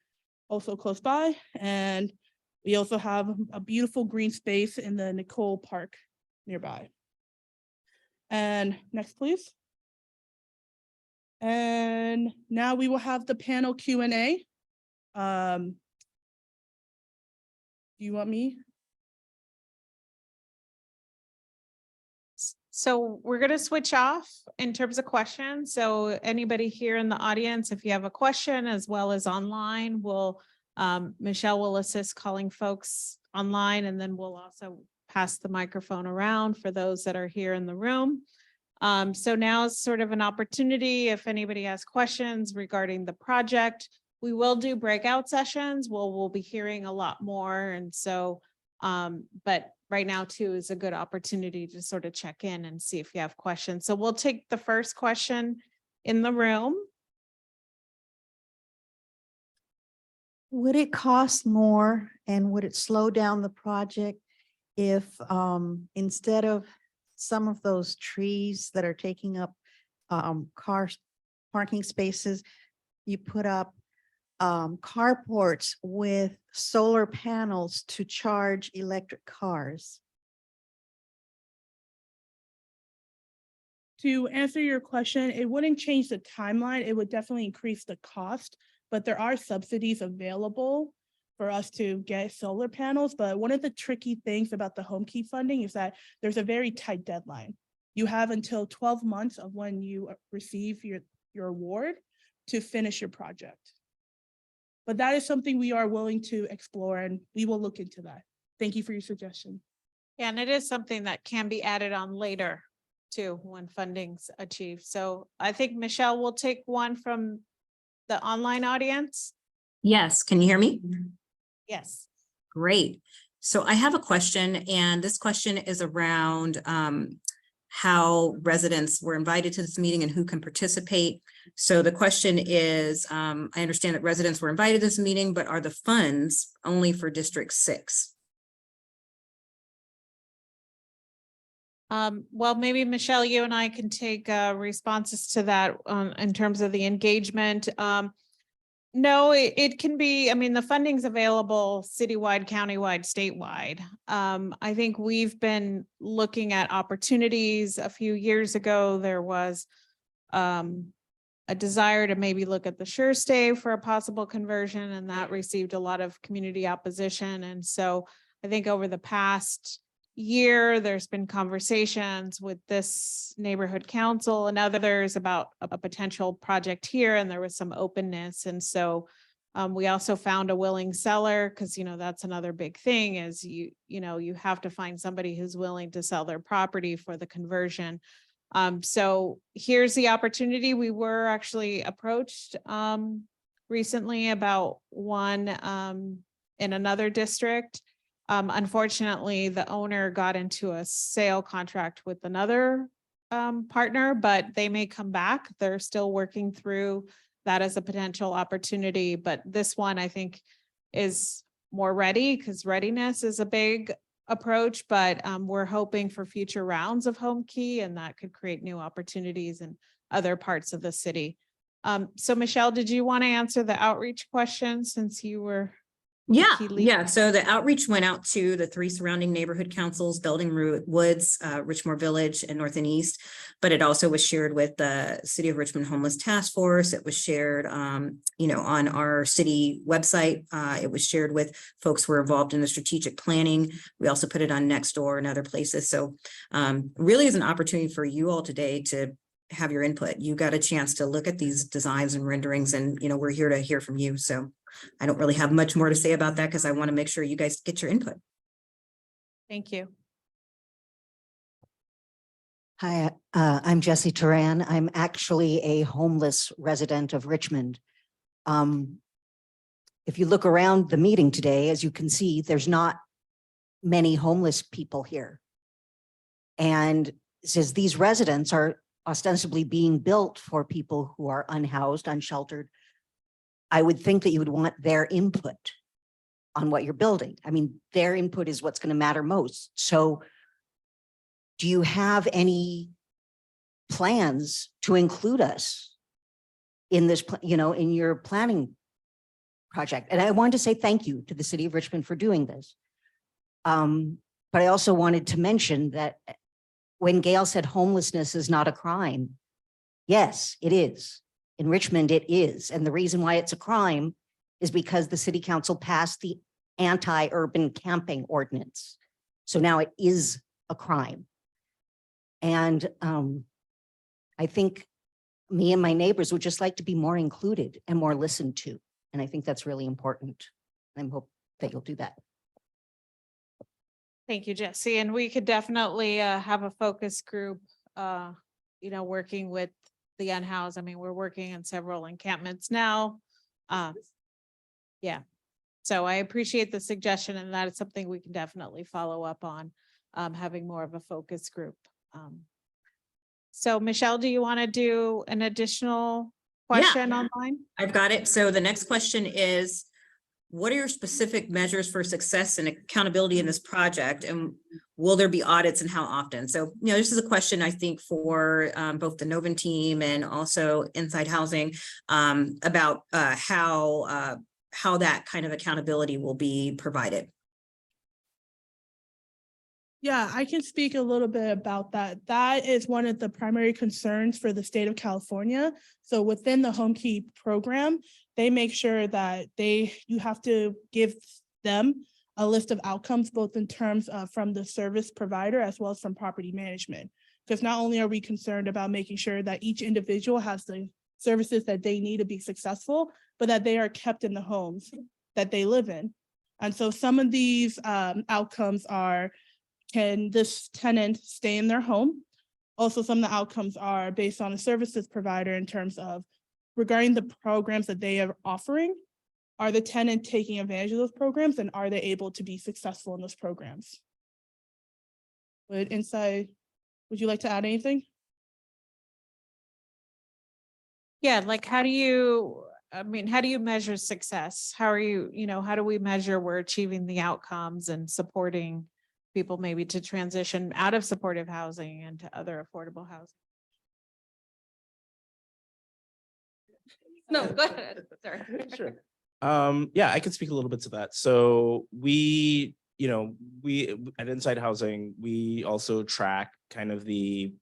also close by. And we also have a beautiful green space in the Nicole Park nearby. And next, please. And now we will have the panel Q&A. Do you want me? So we're going to switch off in terms of questions. So anybody here in the audience, if you have a question as well as online, Michelle will assist calling folks online, and then we'll also pass the microphone around for those that are here in the room. So now is sort of an opportunity if anybody has questions regarding the project. We will do breakout sessions. We'll be hearing a lot more. And so, but right now too is a good opportunity to sort of check in and see if you have questions. So we'll take the first question in the room. Would it cost more and would it slow down the project if instead of some of those trees that are taking up car parking spaces, you put up carports with solar panels to charge electric cars? To answer your question, it wouldn't change the timeline. It would definitely increase the cost, but there are subsidies available for us to get solar panels. But one of the tricky things about the Homekey funding is that there's a very tight deadline. You have until 12 months of when you receive your award to finish your project. But that is something we are willing to explore, and we will look into that. Thank you for your suggestion. Yeah, and it is something that can be added on later too when funding's achieved. So I think Michelle will take one from the online audience. Yes, can you hear me? Yes. Great. So I have a question, and this question is around how residents were invited to this meeting and who can participate. So the question is, I understand that residents were invited to this meeting, but are the funds only for District 6? Well, maybe Michelle, you and I can take responses to that in terms of the engagement. No, it can be, I mean, the funding's available citywide, countywide, statewide. I think we've been looking at opportunities. A few years ago, there was a desire to maybe look at the Sure Stay for a possible conversion, and that received a lot of community opposition. And so I think over the past year, there's been conversations with this neighborhood council and others about a potential project here, and there was some openness. And so we also found a willing seller, because that's another big thing is you have to find somebody who's willing to sell their property for the conversion. So here's the opportunity. We were actually approached recently about one in another district. Unfortunately, the owner got into a sale contract with another partner, but they may come back. They're still working through that as a potential opportunity. But this one, I think, is more ready because readiness is a big approach, but we're hoping for future rounds of Homekey, and that could create new opportunities in other parts of the city. So Michelle, did you want to answer the outreach question since you were Yeah. So the outreach went out to the 3 surrounding neighborhood councils, Belding Woods, Richmore Village, and North and East. But it also was shared with the City of Richmond Homeless Task Force. It was shared, on our city website. It was shared with folks who were involved in the strategic planning. We also put it on Nextdoor and other places. So really is an opportunity for you all today to have your input. You got a chance to look at these designs and renderings, and we're here to hear from you. So I don't really have much more to say about that because I want to make sure you guys get your input. Thank you. Hi, I'm Jessie Turan. I'm actually a homeless resident of Richmond. If you look around the meeting today, as you can see, there's not many homeless people here. And it says these residents are ostensibly being built for people who are unhoused, unsheltered. I would think that you would want their input on what you're building. I mean, their input is what's going to matter most. So do you have any plans to include us in this, in your planning project? And I wanted to say thank you to the City of Richmond for doing this. But I also wanted to mention that when Gail said homelessness is not a crime, yes, it is. In Richmond, it is. And the reason why it's a crime is because the City Council passed the anti-urban camping ordinance. So now it is a crime. And I think me and my neighbors would just like to be more included and more listened to. And I think that's really important. I hope that you'll do that. Thank you, Jessie. And we could definitely have a focus group, working with the unhoused. I mean, we're working in several encampments now. Yeah. So I appreciate the suggestion, and that is something we can definitely follow up on, having more of a focus group. So Michelle, do you want to do an additional question online? I've got it. So the next question is, what are your specific measures for success and accountability in this project? And will there be audits and how often? So, this is a question I think for both the Novin team and also Inside Housing about how that kind of accountability will be provided. Yeah, I can speak a little bit about that. That is one of the primary concerns for the state of California. So within the Homekey program, they make sure that you have to give them a list of outcomes, both in terms of from the service provider as well as from property management. Because not only are we concerned about making sure that each individual has the services that they need to be successful, but that they are kept in the homes that they live in. And so some of these outcomes are, can this tenant stay in their home? Also, some of the outcomes are based on a services provider in terms of regarding the programs that they are offering. Are the tenant taking advantage of those programs, and are they able to be successful in those programs? Would you like to add anything? Yeah, like how do you measure success? How are you, how do we measure we're achieving the outcomes and supporting people maybe to transition out of supportive housing and to other affordable housing? No, go ahead. Sorry. Sure. I can speak a little bit to that. So we at Inside Housing, we also track kind of the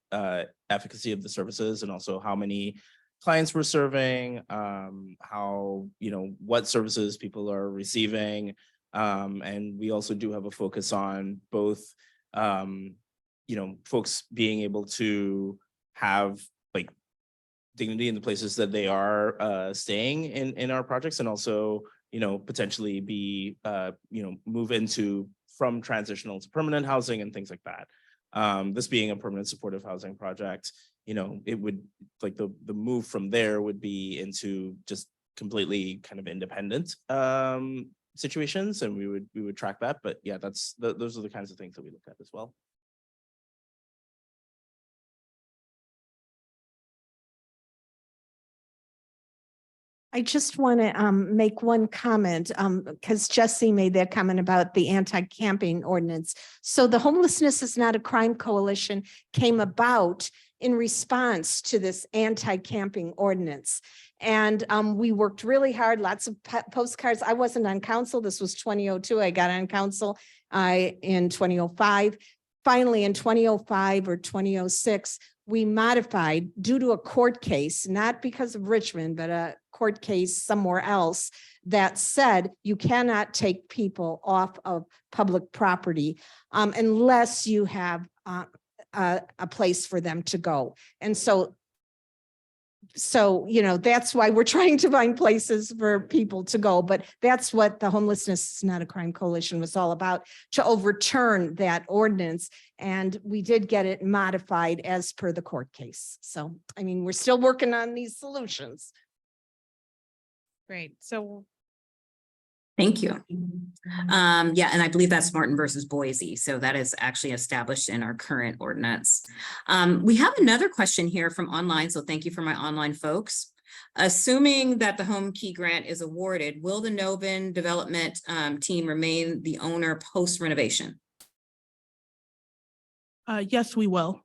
efficacy of the services and also how many clients we're serving, how, what services people are receiving. And we also do have a focus on both, folks being able to have like dignity in the places that they are staying in our projects, and also, potentially be, move into from transitional to permanent housing and things like that. This being a permanent supportive housing project, it would like the move from there would be into just completely kind of independent situations, and we would track that. But yeah, those are the kinds of things that we look at as well. I just want to make one comment because Jessie made that comment about the anti-camping ordinance. So the Homelessness is Not a Crime Coalition came about in response to this anti-camping ordinance. And we worked really hard, lots of postcards. I wasn't on council. This was 2002. I got on council in 2005. Finally, in 2005 or 2006, we modified due to a court case, not because of Richmond, but a court case somewhere else that said you cannot take people off of public property unless you have a place for them to go. And so So, you know, that's why we're trying to find places for people to go. But that's what the Homelessness is Not a Crime Coalition was all about, to overturn that ordinance. And we did get it modified as per the court case. So, I mean, we're still working on these solutions. Great. So Thank you. Yeah, and I believe that's Martin versus Boise. So that is actually established in our current ordinance. We have another question here from online. So thank you for my online folks. Assuming that the Homekey grant is awarded, will the Novin development team remain the owner post renovation? Yes, we will.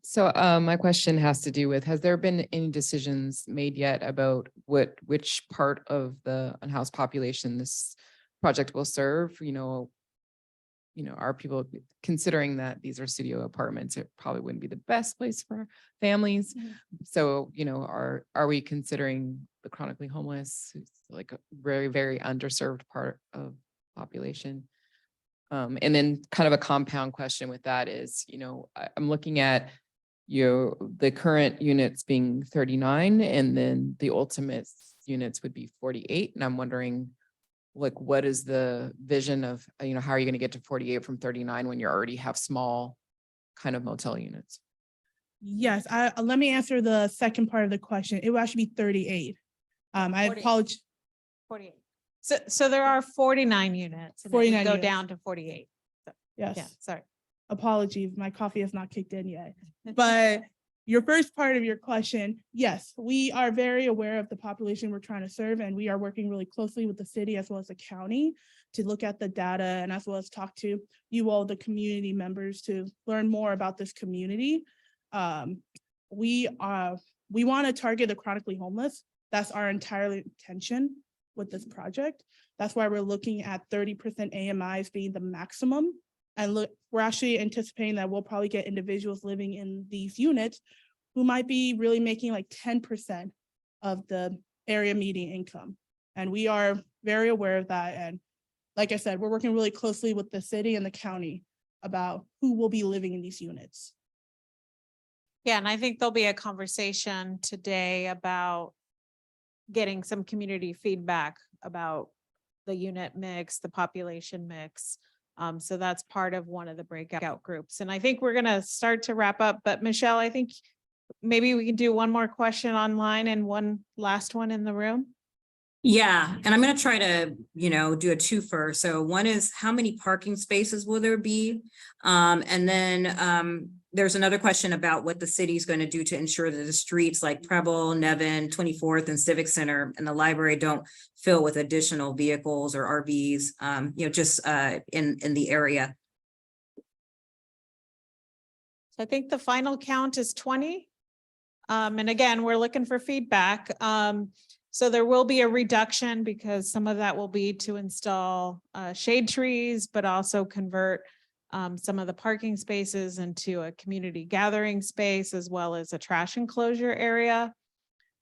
So my question has to do with, has there been any decisions made yet about which part of the unhoused population this project will serve? You know, are people considering that these are studio apartments? It probably wouldn't be the best place for families. So, you know, are we considering the chronically homeless, who's like a very, very underserved part of population? And then kind of a compound question with that is, you know, I'm looking at the current units being 39, and then the ultimate units would be 48. And I'm wondering, like, what is the vision of, you know, how are you going to get to 48 from 39 when you already have small kind of motel units? Yes, let me answer the second part of the question. It will actually be 38. I apologize. 48. So there are 49 units. And 49 go units. down to 48. Yes. Yeah, sorry. Apologies, my coffee has not kicked in yet. But your first part of your question, yes, we are very aware of the population we're trying to serve, and we are working really closely with the city as well as the county to look at the data, and as well as talk to you all, the community members, to learn more about this community. We want to target the chronically homeless. That's our entire intention with this project. That's why we're looking at 30% AMIs being the maximum. And look, we're actually anticipating that we'll probably get individuals living in these units who might be really making like 10% of the area median income. And we are very aware of that. And like I said, we're working really closely with the city and the county about who will be living in these units. Yeah, and I think there'll be a conversation today about getting some community feedback about the unit mix, the population mix. So that's part of one of the breakout groups. And I think we're going to start to wrap up. But Michelle, I think maybe we can do one more question online and one last one in the room. Yeah, and I'm going to try to, you know, do a twofer. So one is, how many parking spaces will there be? And then there's another question about what the city is going to do to ensure that the streets like Preble, Nevin, 24th, and Civic Center and the library don't fill with additional vehicles or RVs, you know, just in the area. So I think the final count is 20. And again, we're looking for feedback. So there will be a reduction because some of that will be to install shade trees, but also convert some of the parking spaces into a community gathering space, as well as a trash enclosure area.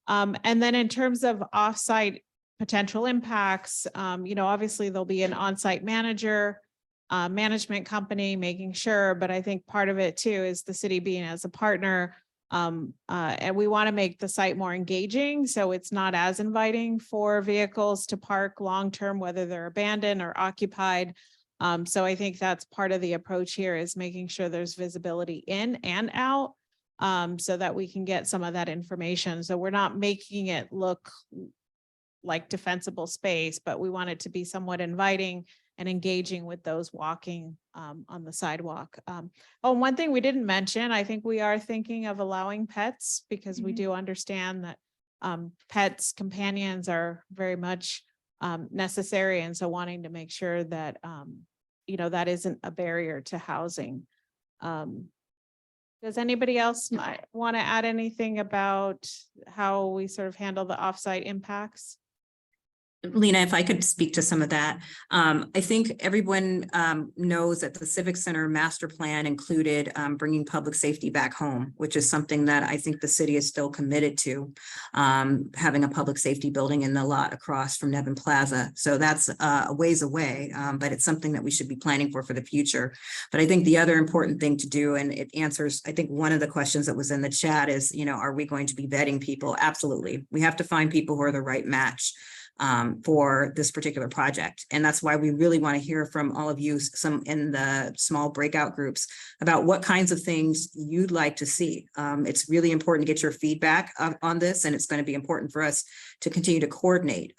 And then in terms of offsite potential impacts, you know, obviously there'll be an on-site manager, management company making sure, but I think part of it too is the city being as a partner. And we want to make the site more engaging, so it's not as inviting for vehicles to park long-term, whether they're abandoned or occupied. So I think that's part of the approach here, is making sure there's visibility in and out, so that we can get some of that information. So we're not making it look like defensible space, but we want it to be somewhat inviting and engaging with those walking on the sidewalk. Oh, one thing we didn't mention, I think we are thinking of allowing pets, because we do understand that pets, companions are very much necessary. And so wanting to make sure that, you know, that isn't a barrier to housing. Does anybody else want to add anything about how we sort of handle the offsite impacts? Lena, if I could speak to some of that. I think everyone knows that the Civic Center master plan included bringing public safety back home, which is something that I think the city is still committed to, having a public safety building in the lot across from Nevin Plaza. So that's a ways away, but it's something that we should be planning for the future. But I think the other important thing to do, and it answers, I think one of the questions that was in the chat is, are we going to be vetting people? Absolutely. We have to find people who are the right match for this particular project. And that's why we really want to hear from all of you, some in the small breakout groups, about what kinds of things you'd like to see. It's really important to get your feedback on this, and it's going to be important for us to continue to coordinate.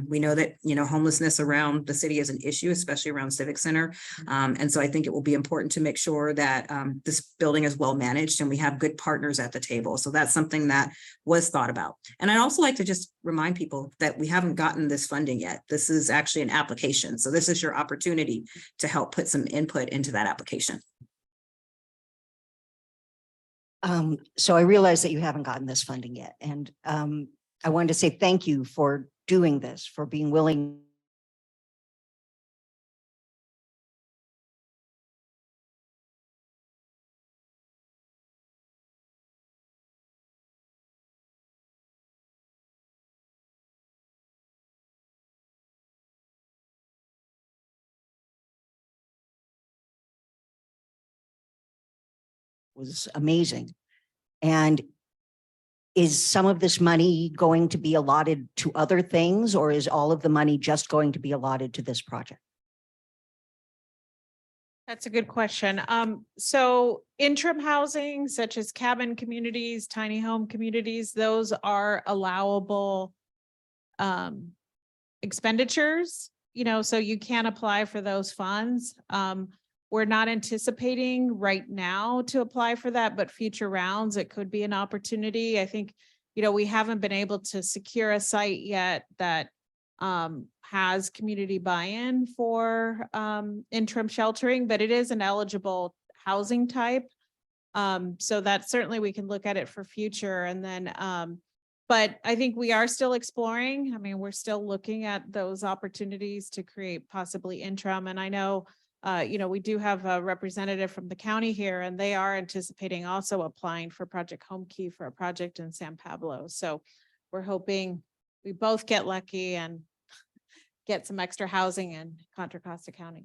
We know that, homelessness around the city is an issue, especially around Civic Center. And so I think it will be important to make sure that this building is well managed and we have good partners at the table. So that's something that was thought about. And I'd also like to just remind people that we haven't gotten this funding yet. This is actually an application. So this is your opportunity to help put some input into that application. So I realize that you haven't gotten this funding yet. And I wanted to say thank you for doing this, for being willing. Was amazing. And is some of this money going to be allotted to other things, or is all of the money just going to be allotted to this project? That's a good question. So interim housing, such as cabin communities, tiny home communities, those are allowable expenditures, so you can apply for those funds. We're not anticipating right now to apply for that, but future rounds, it could be an opportunity. I think, we haven't been able to secure a site yet that has community buy-in for interim sheltering, but it is an eligible housing type. So that certainly we can look at it for future. And then, but I think we are still exploring. I mean, we're still looking at those opportunities to create possibly interim. And I know, we do have a representative from the county here, and they are anticipating also applying for Project Homekey for a project in San Pablo. So we're hoping we both get lucky and get some extra housing in Contra Costa County.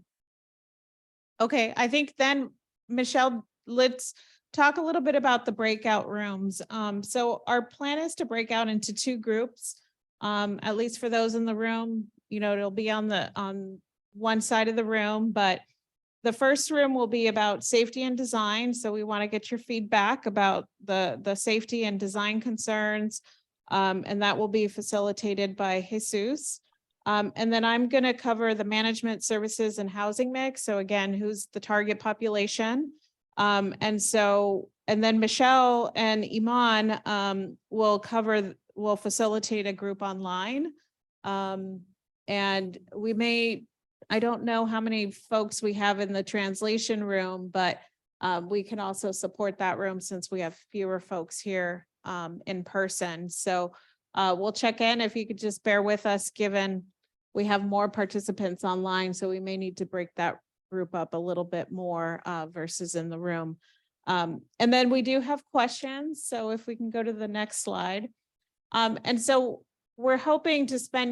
Okay, I think then, Michelle, let's talk a little bit about the breakout rooms. So our plan is to break out into 2 groups, at least for those in the room. It'll be on one side of the room, but the first room will be about safety and design. So we want to get your feedback about the safety and design concerns, and that will be facilitated by Jesus. And then I'm going to cover the management services and housing mix. So again, who's the target population? And then Michelle and Iman will facilitate a group online. And I don't know how many folks we have in the translation room, but we can also support that room since we have fewer folks here in person. So we'll check in if you could just bear with us, given we have more participants online. So we may need to break that group up a little bit more versus in the room. And then we do have questions. So if we can go to the next slide. And so we're hoping to spend,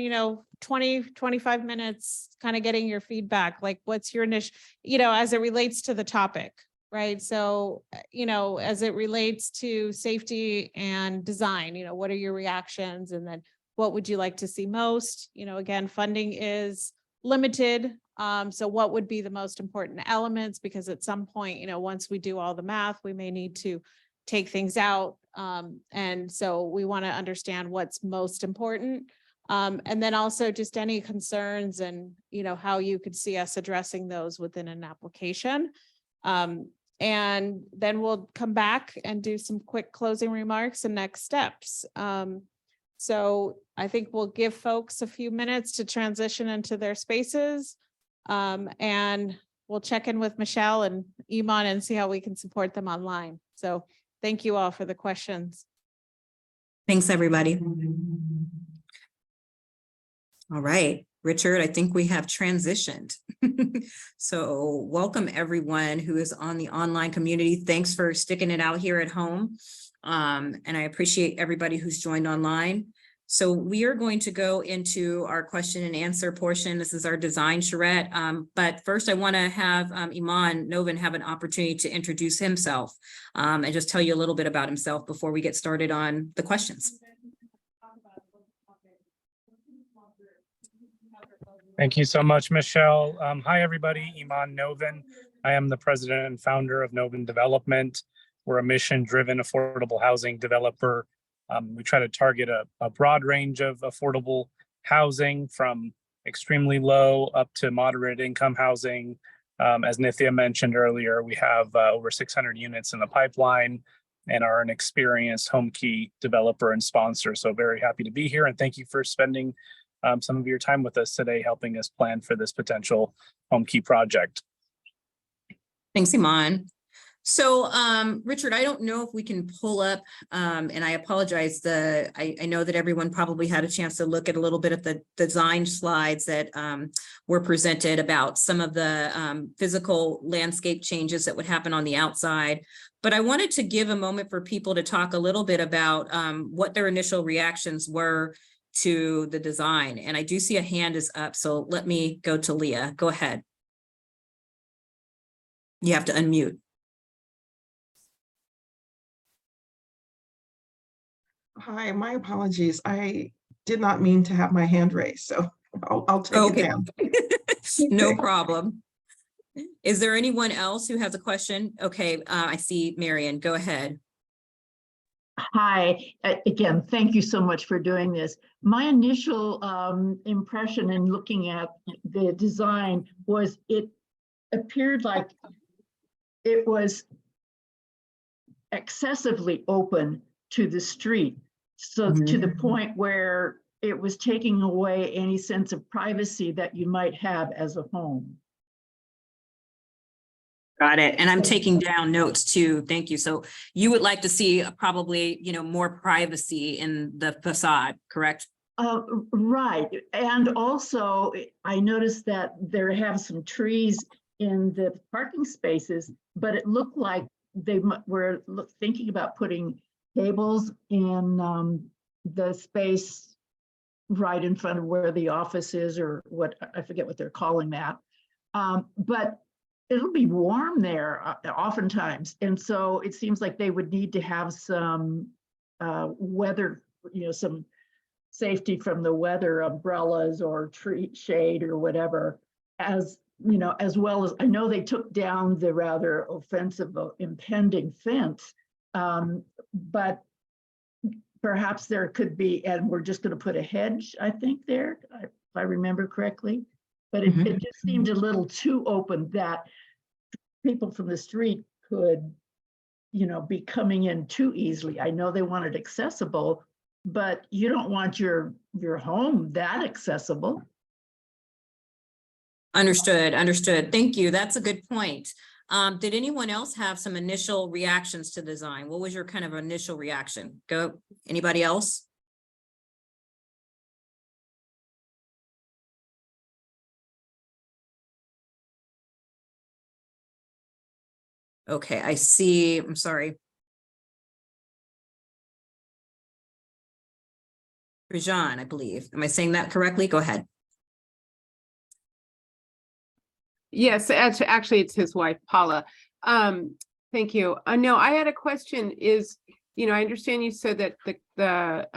20, 25 minutes kind of getting your feedback, like what's your initial, as it relates to the topic, right? So, as it relates to safety and design, what are your reactions? And then what would you like to see most? Again, funding is limited. So what would be the most important elements? Because at some point, once we do all the math, we may need to take things out. And so we want to understand what's most important. And then also just any concerns and, how you could see us addressing those within an application. And then we'll come back and do some quick closing remarks and next steps. So I think we'll give folks a few minutes to transition into their spaces. And we'll check in with Michelle and Iman and see how we can support them online. So thank you all for the questions. Thanks, everybody. All right, Richard, I think we have transitioned. So welcome everyone who is on the online community. Thanks for sticking it out here at home. And I appreciate everybody who's joined online. So we are going to go into our question and answer portion. This is our design charrette. But first I want to have Iman Novin have an opportunity to introduce himself and just tell you a little bit about himself before we get started on the questions. Thank you so much, Michelle. Hi, everybody. Iman Novin. I am the president and founder of Novin Development. We're a mission-driven affordable housing developer. We try to target a broad range of affordable housing from extremely low up to moderate income housing. As Nithya mentioned earlier, we have over 600 units in the pipeline and are an experienced Homekey developer and sponsor. So very happy to be here, and thank you for spending some of your time with us today, helping us plan for this potential Homekey project. Thanks, Iman. So, Richard, I don't know if we can pull up, and I apologize, I know that everyone probably had a chance to look at a little bit of the design slides that were presented about some of the physical landscape changes that would happen on the outside. But I wanted to give a moment for people to talk a little bit about what their initial reactions were to the design. And I do see a hand is up, so let me go to Leah. Go ahead. You have to unmute. Hi, my apologies. I did not mean to have my hand raised, so I'll take it down. No problem. Is there anyone else who has a question? Okay, I see Marion. Go ahead. Hi, again, thank you so much for doing this. My initial impression in looking at the design was it appeared like it was excessively open to the street. So to the point where it was taking away any sense of privacy that you might have as a home. Got it. And I'm taking down notes too. Thank you. So you would like to see probably, more privacy in the facade, correct? Right. And also I noticed that there have some trees in the parking spaces, but it looked like they were thinking about putting tables in the space right in front of where the office is, or what, I forget what they're calling that. But it'll be warm there oftentimes. And so it seems like they would need to have some weather, some safety from the weather, umbrellas or tree shade or whatever, as well as, I know they took down the rather offensive impending fence, but perhaps there could be, and we're just going to put a hedge, I think there, if I remember correctly. But it just seemed a little too open that people from the street could, be coming in too easily. I know they want it accessible, but you don't want your home that accessible. Understood. Thank you. That's a good point. Did anyone else have some initial reactions to design? What was your kind of initial reaction? Go, anybody else? Okay, I see. I'm sorry. Rajan, I believe. Am I saying that correctly? Go ahead. Yes, actually, it's his wife, Paula. Thank you. No, I had a question is, I understand you said that the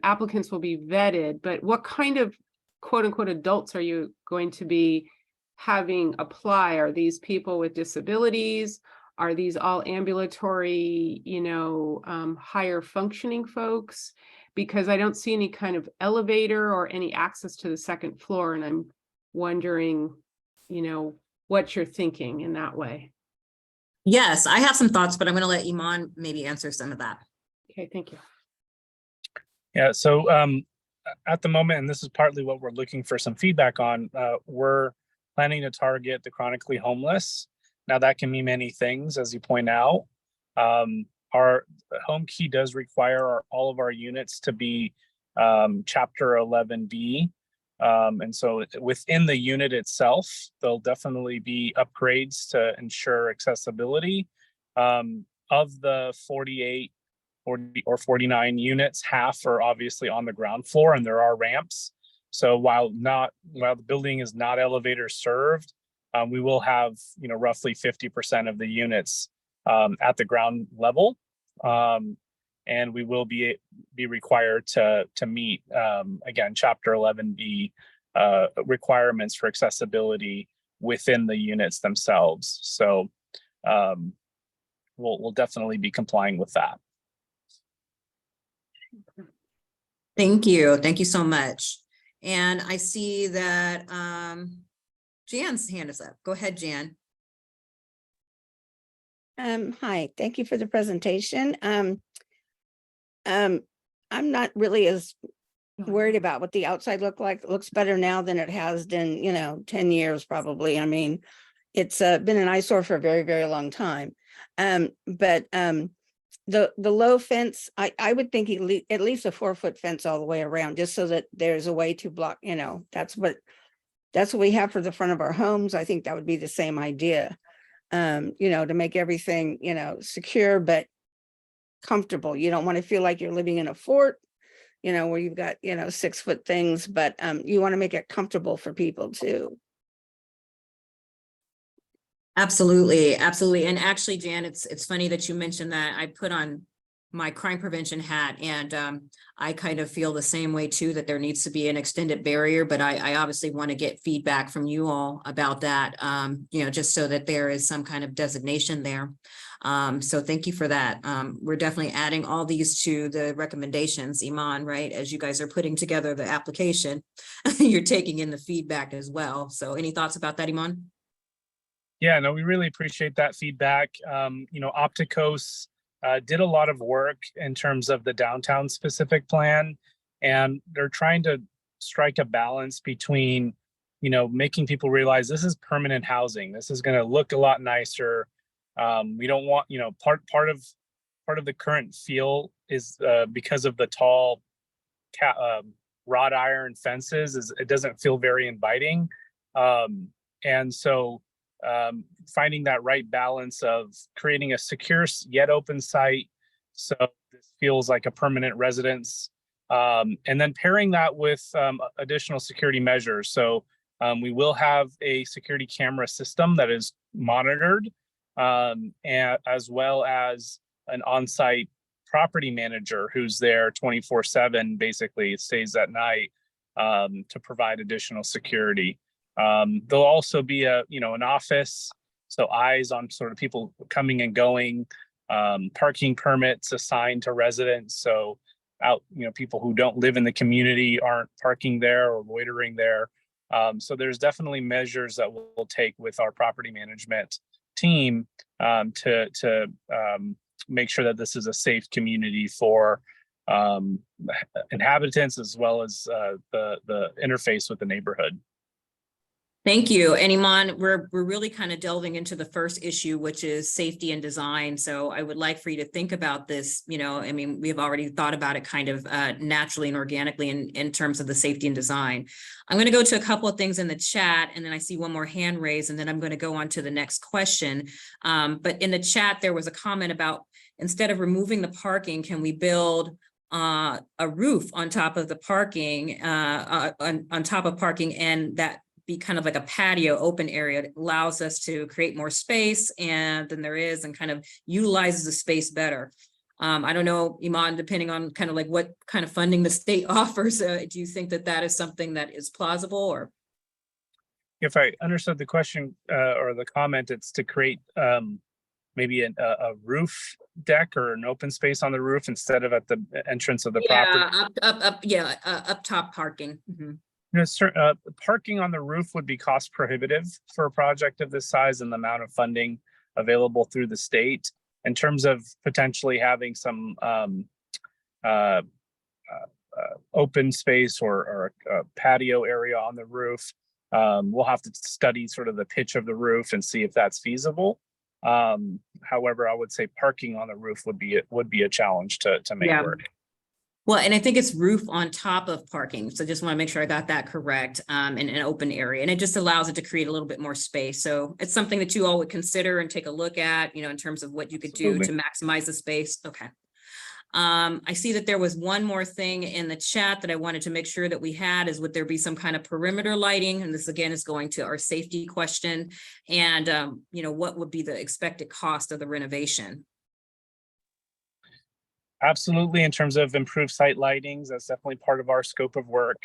applicants will be vetted, but what kind of quote unquote adults are you going to be having apply? Are these people with disabilities? Are these all ambulatory, higher functioning folks? Because I don't see any kind of elevator or any access to the second floor. And I'm wondering, what you're thinking in that way. Yes, I have some thoughts, but I'm going to let Iman maybe answer some of that. Okay, thank you. Yeah, so at the moment, and this is partly what we're looking for some feedback on, we're planning to target the chronically homeless. Now that can mean many things, as you point out. Our Homekey does require all of our units to be Chapter 11B. And so within the unit itself, there'll definitely be upgrades to ensure accessibility. Of the 48, 40 or 49 units, half are obviously on the ground floor and there are ramps. So while the building is not elevator served, we will have, roughly 50% of the units at the ground level. And we will be required to meet, again, Chapter 11B requirements for accessibility within the units themselves. So we'll definitely be complying with that. Thank you. Thank you so much. And I see that Jan's hand is up. Go ahead, Jan. Hi, thank you for the presentation. I'm not really as worried about what the outside look like. It looks better now than it has in, 10 years probably. I mean, it's been an eyesore for a very, very long time. But the low fence, I would think at least a 4-foot fence all the way around, just so that there's a way to block, that's what we have for the front of our homes. I think that would be the same idea, to make everything, secure, but comfortable. You don't want to feel like you're living in a fort, where you've got, 6-foot things, but you want to make it comfortable for people too. Absolutely. Absolutely. And actually, Jan, it's funny that you mentioned that. I put on my crime prevention hat and I kind of feel the same way too, that there needs to be an extended barrier, but I obviously want to get feedback from you all about that, just so that there is some kind of designation there. So thank you for that. We're definitely adding all these to the recommendations, Iman, right? As you guys are putting together the application, you're taking in the feedback as well. So any thoughts about that, Iman? Yeah, no, we really appreciate that feedback. Opticos did a lot of work in terms of the downtown specific plan, and they're trying to strike a balance between, making people realize this is permanent housing. This is going to look a lot nicer. We don't want, part of the current feel is because of the tall wrought iron fences, it doesn't feel very inviting. And so finding that right balance of creating a secure yet open site so this feels like a permanent residence, and then pairing that with additional security measures. So we will have a security camera system that is monitored, and as well as an on-site property manager who's there 24/7, basically stays at night to provide additional security. There'll also be an office, so eyes on sort of people coming and going, parking permits assigned to residents. So people who don't live in the community aren't parking there or loitering there. So there's definitely measures that we'll take with our property management team to make sure that this is a safe community for inhabitants as well as the interface with the neighborhood. Thank you. And Iman, we're really kind of delving into the first issue, which is safety and design. So I would like for you to think about this, we've already thought about it kind of naturally and organically in terms of the safety and design. I'm going to go to a couple of things in the chat, and then I see one more hand raised, and then I'm going to go on to the next question. But in the chat, there was a comment about, instead of removing the parking, can we build a roof on top of the parking, on top of parking, and that be kind of like a patio open area. It allows us to create more space and kind of utilizes the space better. I don't know, Iman, depending on kind of like what kind of funding the state offers, do you think that is something that is plausible? Or if I understood the question or the comment, it's to create maybe a roof deck or an open space on the roof instead of at the entrance of the property. Up top parking. Mm-hmm. Parking on the roof would be cost prohibitive for a project of this size and the amount of funding available through the state. In terms of potentially having some open space or a patio area on the roof, we'll have to study sort of the pitch of the roof and see if that's feasible. However, I would say parking on the roof would be a challenge to make work. Well, and I think it's roof on top of parking. So just want to make sure I got that correct, in an open area. And it just allows it to create a little bit more space. So it's something that you all would consider and take a look at, you know, in terms of what you could do to maximize the space. Okay. I see that there was one more thing in the chat that I wanted to make sure that we had is would there be some kind of perimeter lighting? And this again is going to our safety question. And, you know, what would be the expected cost of the renovation? Absolutely. In terms of improved site lightings, that's definitely part of our scope of work.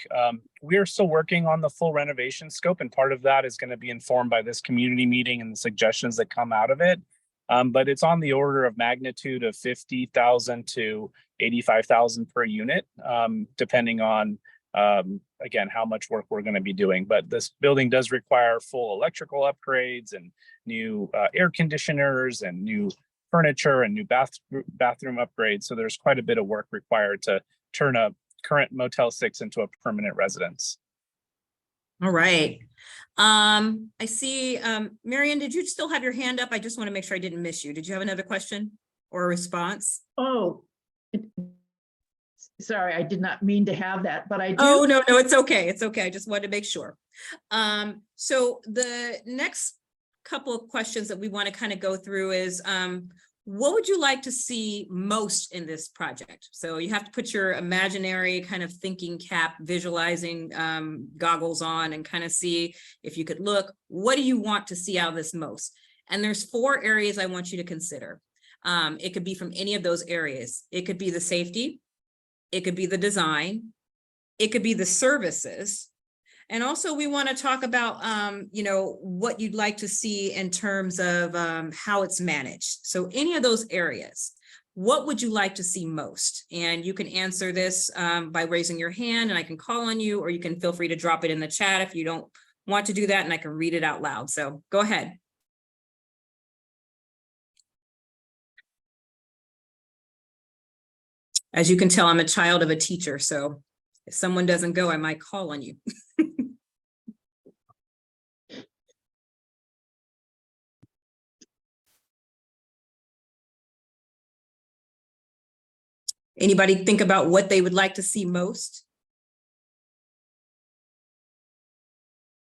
We are still working on the full renovation scope, and part of that is going to be informed by this community meeting and the suggestions that come out of it. But it's on the order of magnitude of 50,000 to 85,000 per unit, depending on, again, how much work we're going to be doing. But this building does require full electrical upgrades and new air conditioners and new furniture and new bathroom upgrades. So there's quite a bit of work required to turn a current Motel 6 into a permanent residence. All right. I see, Marian, did you still have your hand up? I just want to make sure I didn't miss you. Did you have another question or a response? Oh, sorry, I did not mean to have that, but I do. Oh, no, it's okay. It's okay. I just wanted to make sure. So the next couple of questions that we want to kind of go through is, what would you like to see most in this project? So you have to put your imaginary kind of thinking cap, visualizing goggles on and kind of see if you could look, what do you want to see out of this most? And there's 4 areas I want you to consider. It could be from any of those areas. It could be the safety. It could be the design. It could be the services. And also we want to talk about, you know, what you'd like to see in terms of how it's managed. So any of those areas, what would you like to see most? And you can answer this by raising your hand and I can call on you, or you can feel free to drop it in the chat if you don't want to do that and I can read it out loud. So go ahead. As you can tell, I'm a child of a teacher. So if someone doesn't go, I might call on you. Anybody think about what they would like to see most?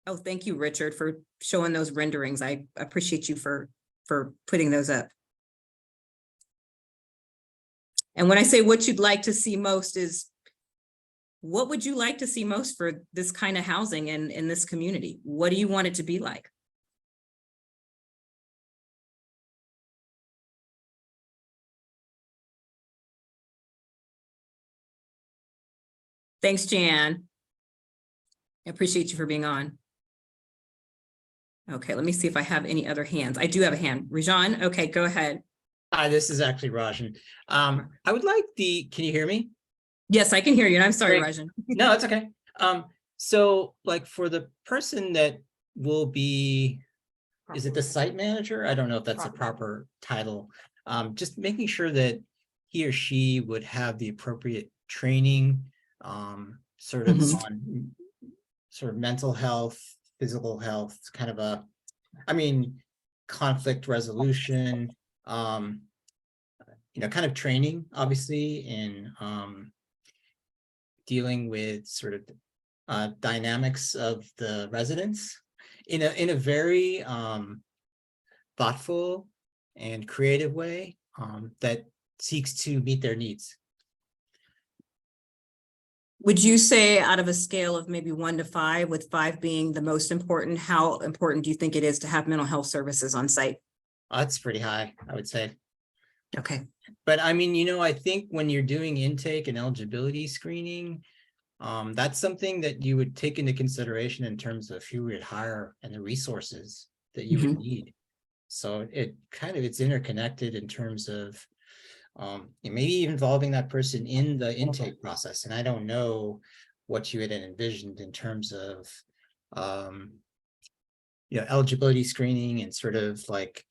Oh, thank you, Richard, for showing those renderings. I appreciate you for putting those up. And when I say what you'd like to see most is, what would you like to see most for this kind of housing in this community? What do you want it to be like? Thanks, Jan. I appreciate you for being on. Okay, let me see if I have any other hands. I do have a hand. Rajan, okay, go ahead. Hi, this is actually Rajan. I would like can you hear me? Yes, I can hear you. And I'm sorry, Great. Rajan. No, it's okay. So like for the person that will be, is it the site manager? I don't know if that's a proper title. Just making sure that he or she would have the appropriate training, sort of on sort of mental health, physical health, kind of a, I mean, conflict resolution, you know, kind of training, obviously, in dealing with sort of dynamics of the residents in a very thoughtful and creative way that seeks to meet their needs. Would you say out of a scale of maybe 1 to 5, with 5 being the most important, how important do you think it is to have mental health services on site? That's pretty high, I would say. Okay. But I mean, you know, I think when you're doing intake and eligibility screening, that's something that you would take into consideration in terms of who would hire and the resources that you would need. So it's interconnected in terms of maybe even involving that person in the intake process. And I don't know what you had envisioned in terms of you know, eligibility screening and sort of like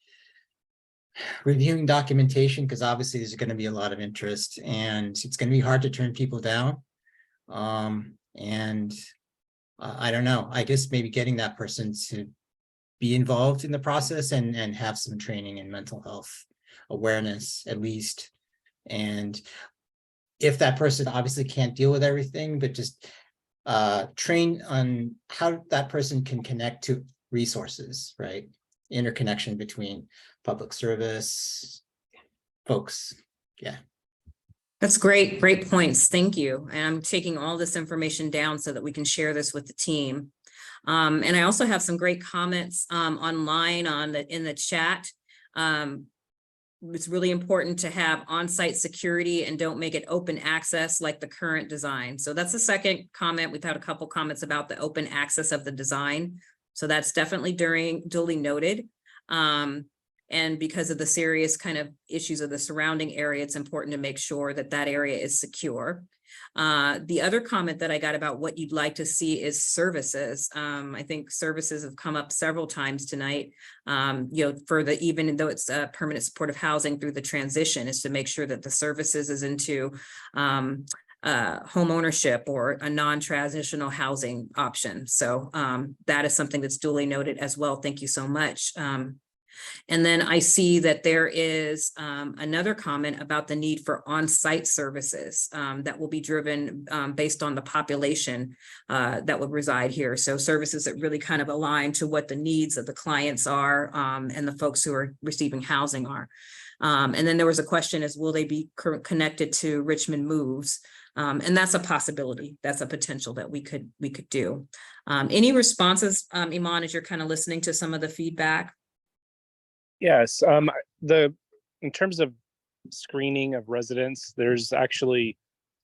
reviewing documentation, because obviously there's going to be a lot of interest and it's going to be hard to turn people down. I don't know, I guess maybe getting that person to be involved in the process and have some training in mental health awareness at least. And if that person obviously can't deal with everything, but just train on how that person can connect to resources, right? Interconnection between public service folks. Yeah. That's great, great points. Thank you. And I'm taking all this information down so that we can share this with the team. And I also have some great comments online in the chat. It's really important to have on-site security and don't make it open access like the current design. So that's the second comment. We've had a couple comments about the open access of the design. So that's definitely duly noted. And because of the serious kind of issues of the surrounding area, it's important to make sure that that area is secure. The other comment that I got about what you'd like to see is services. I think services have come up several times tonight, even though it's permanent supportive housing through the transition, is to make sure that the services is into home ownership or a non-transitional housing option. So that is something that's duly noted as well. Thank you so much. And then I see that there is another comment about the need for on-site services that will be driven based on the population that would reside here. So services that really kind of align to what the needs of the clients are and the folks who are receiving housing are. And then there was a question is, will they be connected to Richmond Moves? And that's a possibility. That's a potential that we could do. Any responses, Iman, as you're kind of listening to some of the feedback? Yes, in terms of screening of residents, there's actually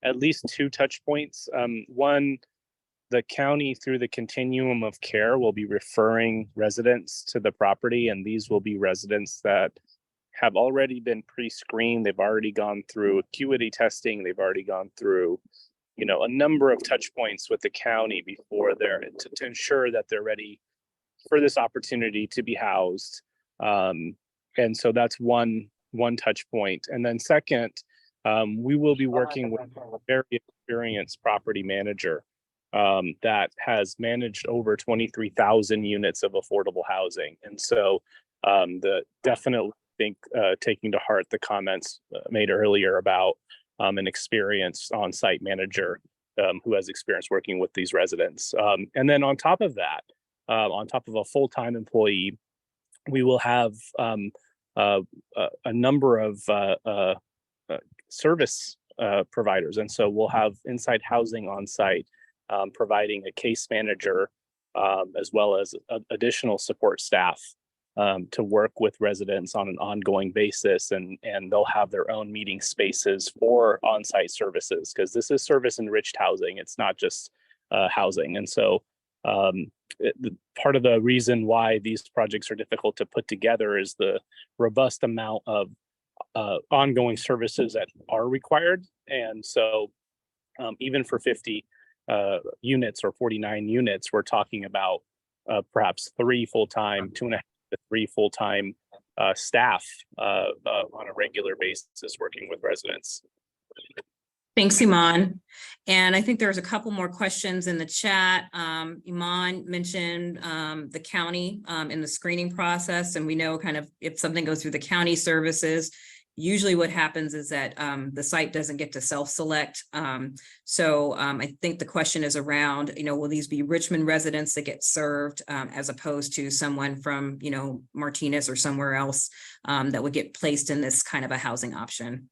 at least 2 touch points. One, the county through the continuum of care will be referring residents to the property, and these will be residents that have already been pre-screened. They've already gone through acuity testing. They've already gone through, a number of touch points with the county before to ensure that they're ready for this opportunity to be housed. And so that's one touch point. And then second, we will be working with a very experienced property manager that has managed over 23,000 units of affordable housing. And so definitely think taking to heart the comments made earlier about an experienced on-site manager who has experience working with these residents. And then on top of that, on top of a full-time employee, we will have a number of service providers. And so we'll have Inside Housing on site, providing a case manager, as well as additional support staff to work with residents on an ongoing basis. And they'll have their own meeting spaces for on-site services, because this is service enriched housing. It's not just housing. And so part of the reason why these projects are difficult to put together is the robust amount of ongoing services that are required. And so even for 50 units or 49 units, we're talking about perhaps 3 full-time, 2.5 to 3 full-time staff on a regular basis working with residents. Thanks, Iman. And I think there's a couple more questions in the chat. Iman mentioned the county in the screening process, and we know kind of if something goes through the county services, usually what happens is that the site doesn't get to self-select. So I think the question is around, will these be Richmond residents that get served as opposed to someone from, Martinez or somewhere else that would get placed in this kind of a housing option?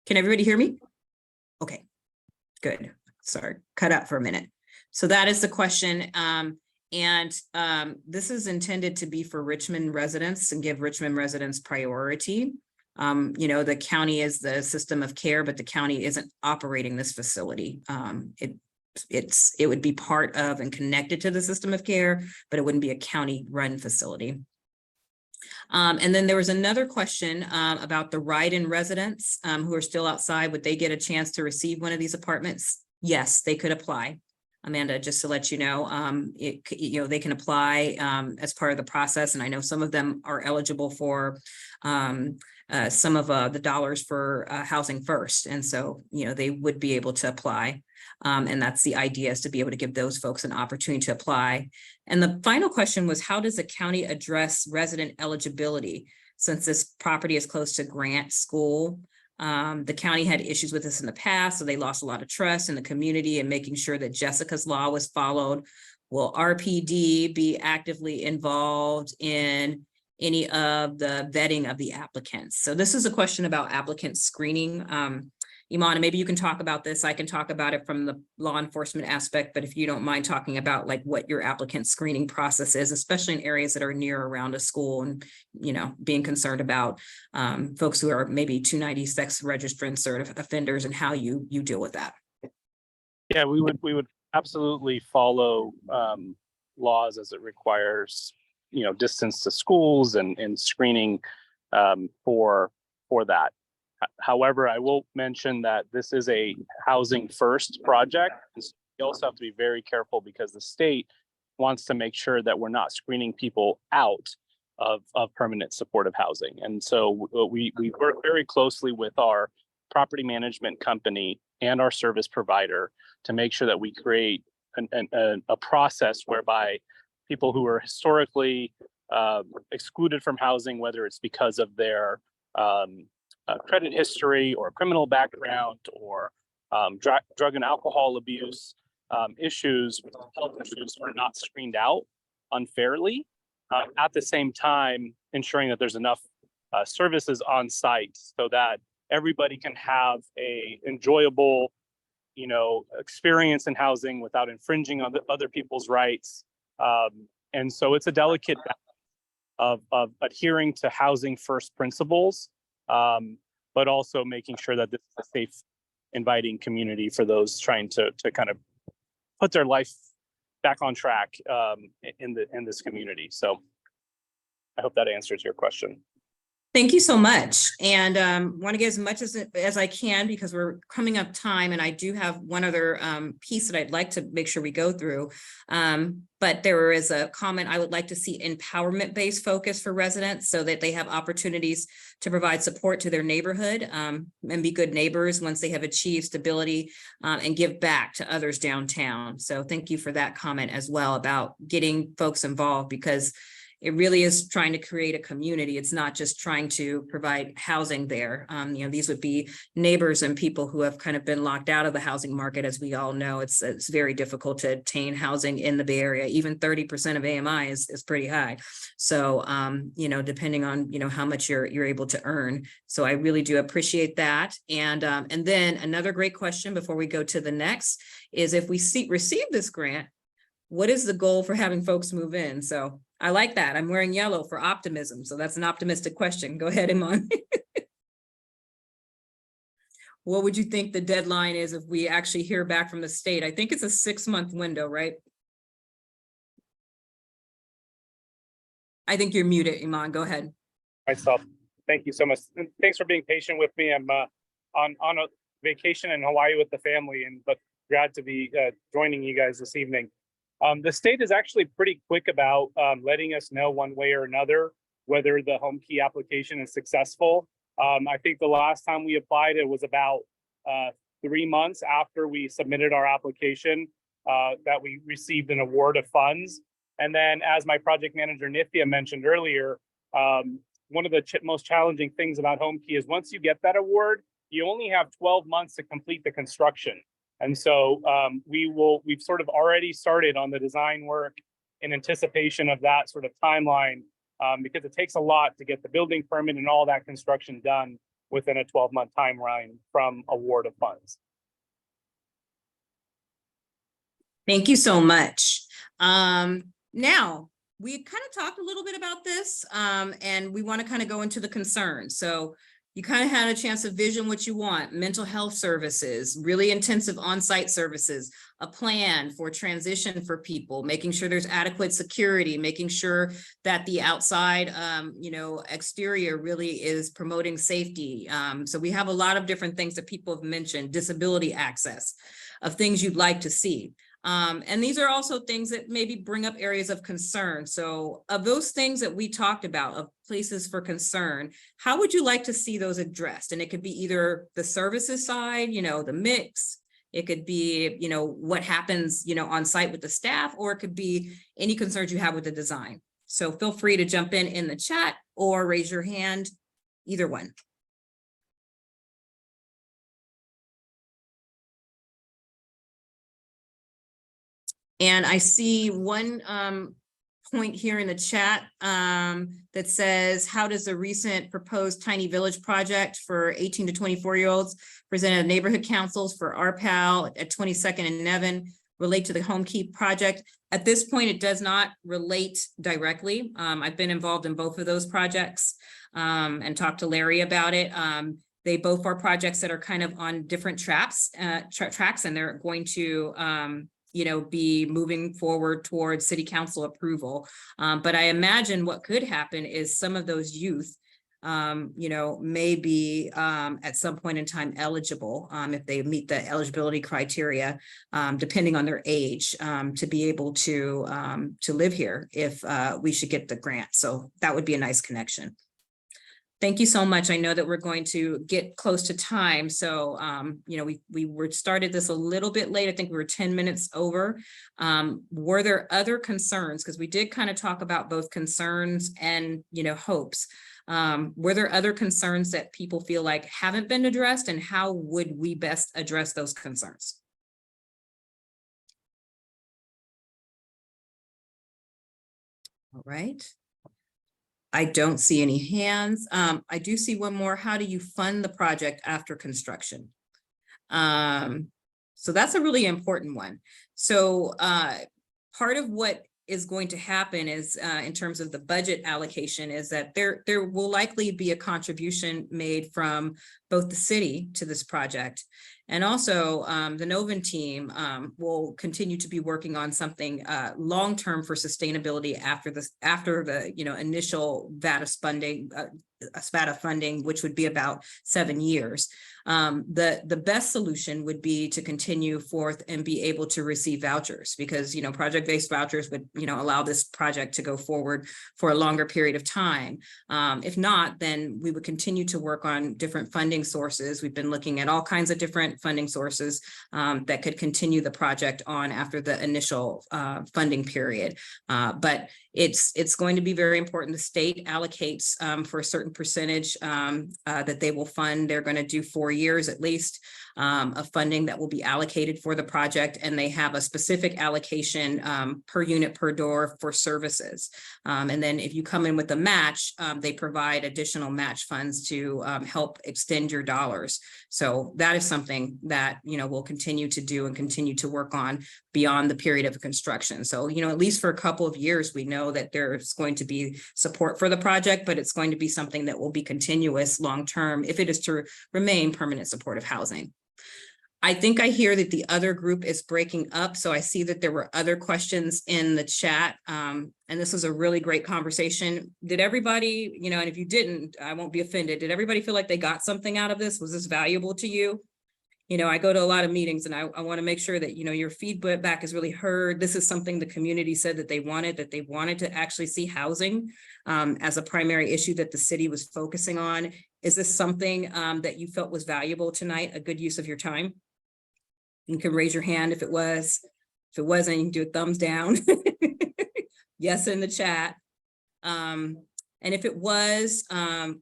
Can everybody hear me? Okay, good. Sorry, cut out for a minute. So that is the question. This is intended to be for Richmond residents and give Richmond residents priority. The county is the system of care, but the county isn't operating this facility. It would be part of and connected to the system of care, but it wouldn't be a county run facility. And then there was another question about the ride-in residents who are still outside. Would they get a chance to receive one of these apartments? Yes, they could apply. Amanda, just to let you know, they can apply as part of the process. And I know some of them are eligible for some of the dollars for Housing First. And so, they would be able to apply. And that's the idea, is to be able to give those folks an opportunity to apply. And the final question was, how does the county address resident eligibility? Since this property is close to Grant School, the county had issues with this in the past, so they lost a lot of trust in the community and making sure that Jessica's law was followed. Will RPD be actively involved in any of the vetting of the applicants? So this is a question about applicant screening. Iman, maybe you can talk about this. I can talk about it from the law enforcement aspect, but if you don't mind talking about like what your applicant screening process is, especially in areas that are near around a school, and, you know, being concerned about folks who are maybe 290 sex registrants or offenders, and how you deal with that. Yeah, we would absolutely follow laws as it requires, you know, distance to schools and screening for that. However, I will mention that this is a housing first project. And so you also have to be very careful, because the state wants to make sure that we're not screening people out of permanent supportive housing. And so we work very closely with our property management company and our service provider to make sure that we create a process whereby people who are historically excluded from housing, whether it's because of their credit history or criminal background or drug and alcohol abuse issues, health issues, are not screened out unfairly. At the same time, ensuring that there's enough services on site so that everybody can have a enjoyable, you know, experience in housing without infringing on other people's rights. And so it's a delicate balance of adhering to housing first principles, but also making sure that this is a safe, inviting community for those trying to kind of put their life back on track in this community. So I hope that answers your question. Thank you so much. And want to get as much as I can, because we're coming up time, and I do have one other piece that I'd like to make sure we go through. But there is a comment: I would like to see empowerment-based focus for residents so that they have opportunities to provide support to their neighborhood and be good neighbors once they have achieved stability and give back to others downtown. So thank you for that comment as well about getting folks involved, because it really is trying to create a community. It's not just trying to provide housing there. You know, these would be neighbors and people who have kind of been locked out of the housing market. As we all know, it's very difficult to obtain housing in the Bay Area. Even 30% of AMI is pretty high. So, you know, depending on, you know, how much you're able to earn. So I really do appreciate that. And then another great question before we go to the next is, if we receive this grant, what is the goal for having folks move in? So I like that. I'm wearing yellow for optimism. So that's an optimistic question. Go ahead, Iman. What would you think the deadline is if we actually hear back from the state? I think it's a 6-month window, right? I think you're muted, Iman. Go ahead. Myself. Thank you so much. And thanks for being patient with me. I'm on a vacation in Hawaii with the family, but glad to be joining you guys this evening. The state is actually pretty quick about letting us know one way or another whether the Homekey application is successful. I think the last time we applied, it was about 3 months after we submitted our application that we received an award of funds. And then, as my project manager Nithya mentioned earlier, one of the most challenging things about Homekey is once you get that award, you only have 12 months to complete the construction. And so we've sort of already started on the design work in anticipation of that sort of timeline, because it takes a lot to get the building permit and all that construction done within a 12-month timeline from award of funds. Thank you so much. Now, we kind of talked a little bit about this, and we want to kind of go into the concerns. So you kind of had a chance to vision what you want: mental health services, really intensive on-site services, a plan for transition for people, making sure there's adequate security, making sure that the outside, you know, exterior really is promoting safety. So we have a lot of different things that people have mentioned: disability access, of things you'd like to see. And these are also things that maybe bring up areas of concern. So of those things that we talked about, of places for concern, how would you like to see those addressed? And it could be either the services side, you know, the mix, It could be, what happens, on site with the staff, or it could be any concerns you have with the design. So feel free to jump in the chat or raise your hand, either one. And I see one point here in the chat that says, how does the recent proposed tiny village project for 18 to 24-year-olds presented at neighborhood councils for RPAL at 22nd and Nevin relate to the Homekey project? At this point, it does not relate directly. I've been involved in both of those projects and talked to Larry about it. They both are projects that are kind of on different tracks, and they're going to be moving forward towards city council approval. But I imagine what could happen is some of those youth, may be at some point in time eligible, if they meet the eligibility criteria, depending on their age, to be able to live here if we should get the grant. So that would be a nice connection. Thank you so much. I know that we're going to get close to time. So, we were started this a little bit late. I think we were 10 minutes over. Were there other concerns? Because we did kind of talk about both concerns and, hopes. Were there other concerns that people feel like haven't been addressed, and how would we best address those concerns? All right. I don't see any hands. I do see one more. How do you fund the project after construction? So that's a really important one. So part of what is going to happen is in terms of the budget allocation is that there will likely be a contribution made from both the city to this project. And also the Novin team will continue to be working on something long-term for sustainability after the initial VATA funding, which would be about 7 years. The best solution would be to continue forth and be able to receive vouchers, because project-based vouchers would allow this project to go forward for a longer period of time. If not, then we would continue to work on different funding sources. We've been looking at all kinds of different funding sources that could continue the project on after the initial funding period. But it's going to be very important. The state allocates for a certain percentage that they will fund. They're going to do 4 years at least of funding that will be allocated for the project, and they have a specific allocation per unit per door for services. And then if you come in with a match, they provide additional match funds to help extend your dollars. So that is something that we'll continue to do and continue to work on beyond the period of construction. So at least for a couple of years, we know that there's going to be support for the project, but it's going to be something that will be continuous long term if it is to remain permanent supportive housing. I think I hear that the other group is breaking up. So I see that there were other questions in the chat. And this was a really great conversation. Did everybody, and if you didn't, I won't be offended. Did everybody feel like they got something out of this? Was this valuable to you? I go to a lot of meetings, and I want to make sure that, your feedback is really heard. This is something the community said that they wanted to actually see housing as a primary issue that the city was focusing on. Is this something that you felt was valuable tonight, a good use of your time? You can raise your hand if it was. If it wasn't, you can do a thumbs down. Yes, in the chat. And if it was,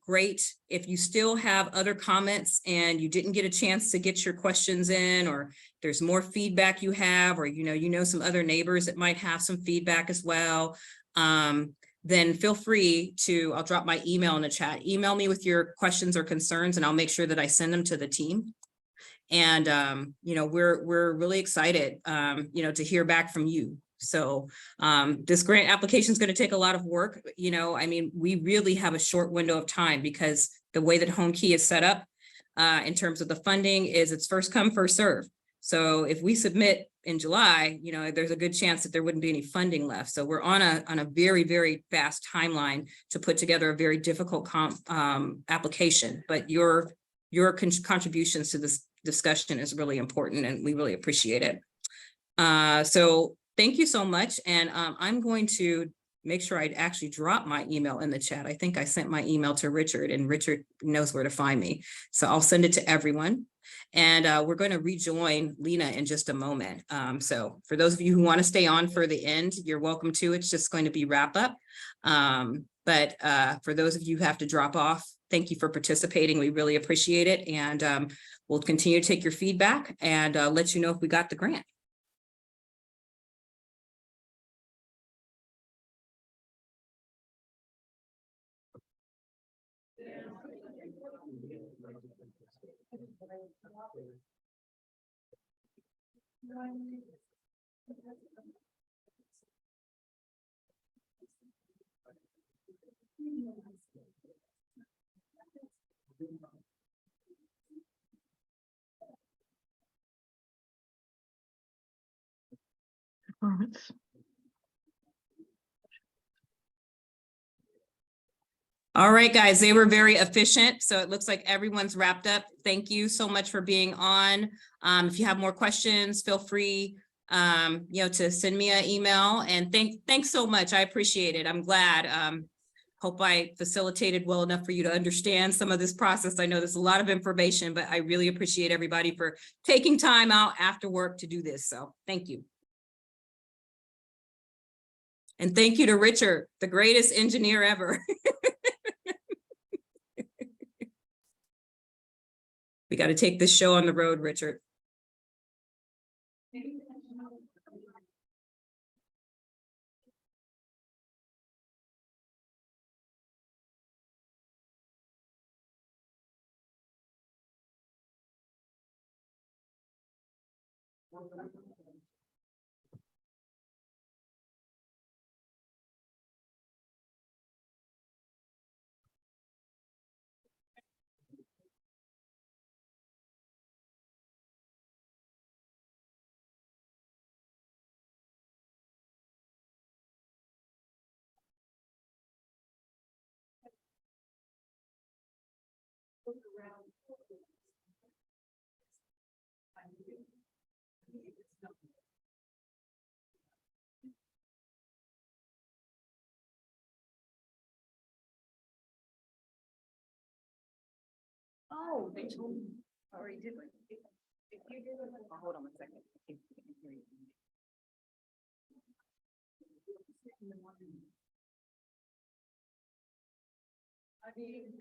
great. If you still have other comments and you didn't get a chance to get your questions in, or there's more feedback you have, or some other neighbors that might have some feedback as well, then feel free to, I'll drop my email in the chat. Email me with your questions or concerns, and I'll make sure that I send them to the team. And, we're really excited, to hear back from you. So this grant application is going to take a lot of work. We really have a short window of time, because the way that Homekey is set up in terms of the funding is it's first come, first serve. So if we submit in July, there's a good chance that there wouldn't be any funding left. So we're on a very, very fast timeline to put together a very difficult application. But your contributions to this discussion is really important, and we really appreciate it. So thank you so much. And I'm going to make sure I actually drop my email in the chat. I think I sent my email to Richard, and Richard knows where to find me. So I'll send it to everyone. And we're going to rejoin Lena in just a moment. So for those of you who want to stay on for the end, you're welcome to. It's just going to be wrap up. But for those of you who have to drop off, thank you for participating. We really appreciate it. And we'll continue to take your feedback and let you know if we got the grant. Performance. All right, guys, they were very efficient. So it looks like everyone's wrapped up. Thank you so much for being on. If you have more questions, feel free, to send me an email, and thanks so much. I appreciate it. I'm glad. Hope I facilitated well enough for you to understand some of this process. I know there's a lot of information, but I really appreciate everybody for taking time out after work to do this. So thank you. And thank you to Richard, the greatest engineer ever. We got to take this show on the road, Richard. Oh, they told me already did. If you did, hold on a second. I can't hear you.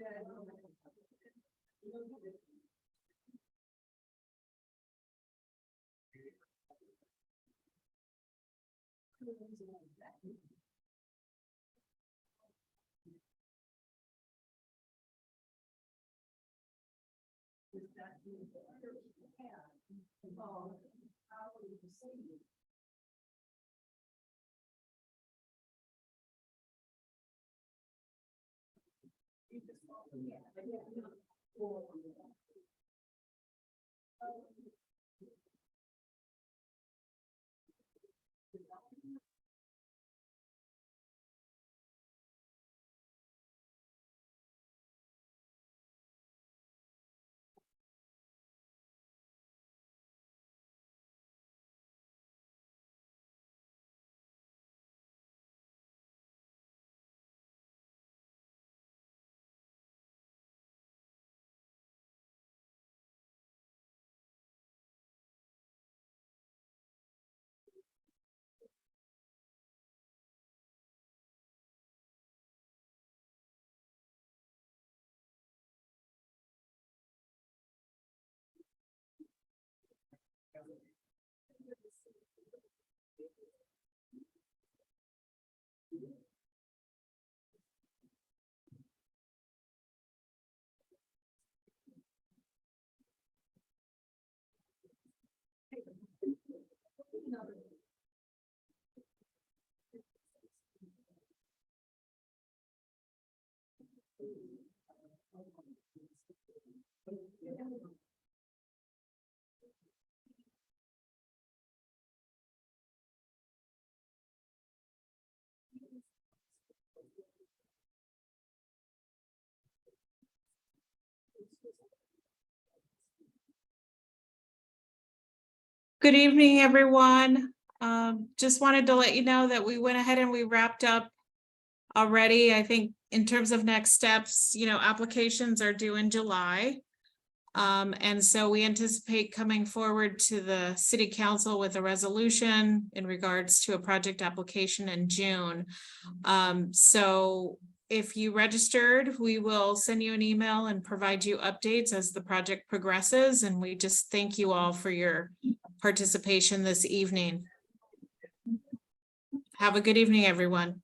Good evening, everyone. Just wanted to let you know that we went ahead and we wrapped up already. I think in terms of next steps, applications are due in July. And so we anticipate coming forward to the city council with a resolution in regards to a project application in June. So if you registered, we will send you an email and provide you updates as the project progresses. And we just thank you all for your participation this evening. Have a good evening, everyone.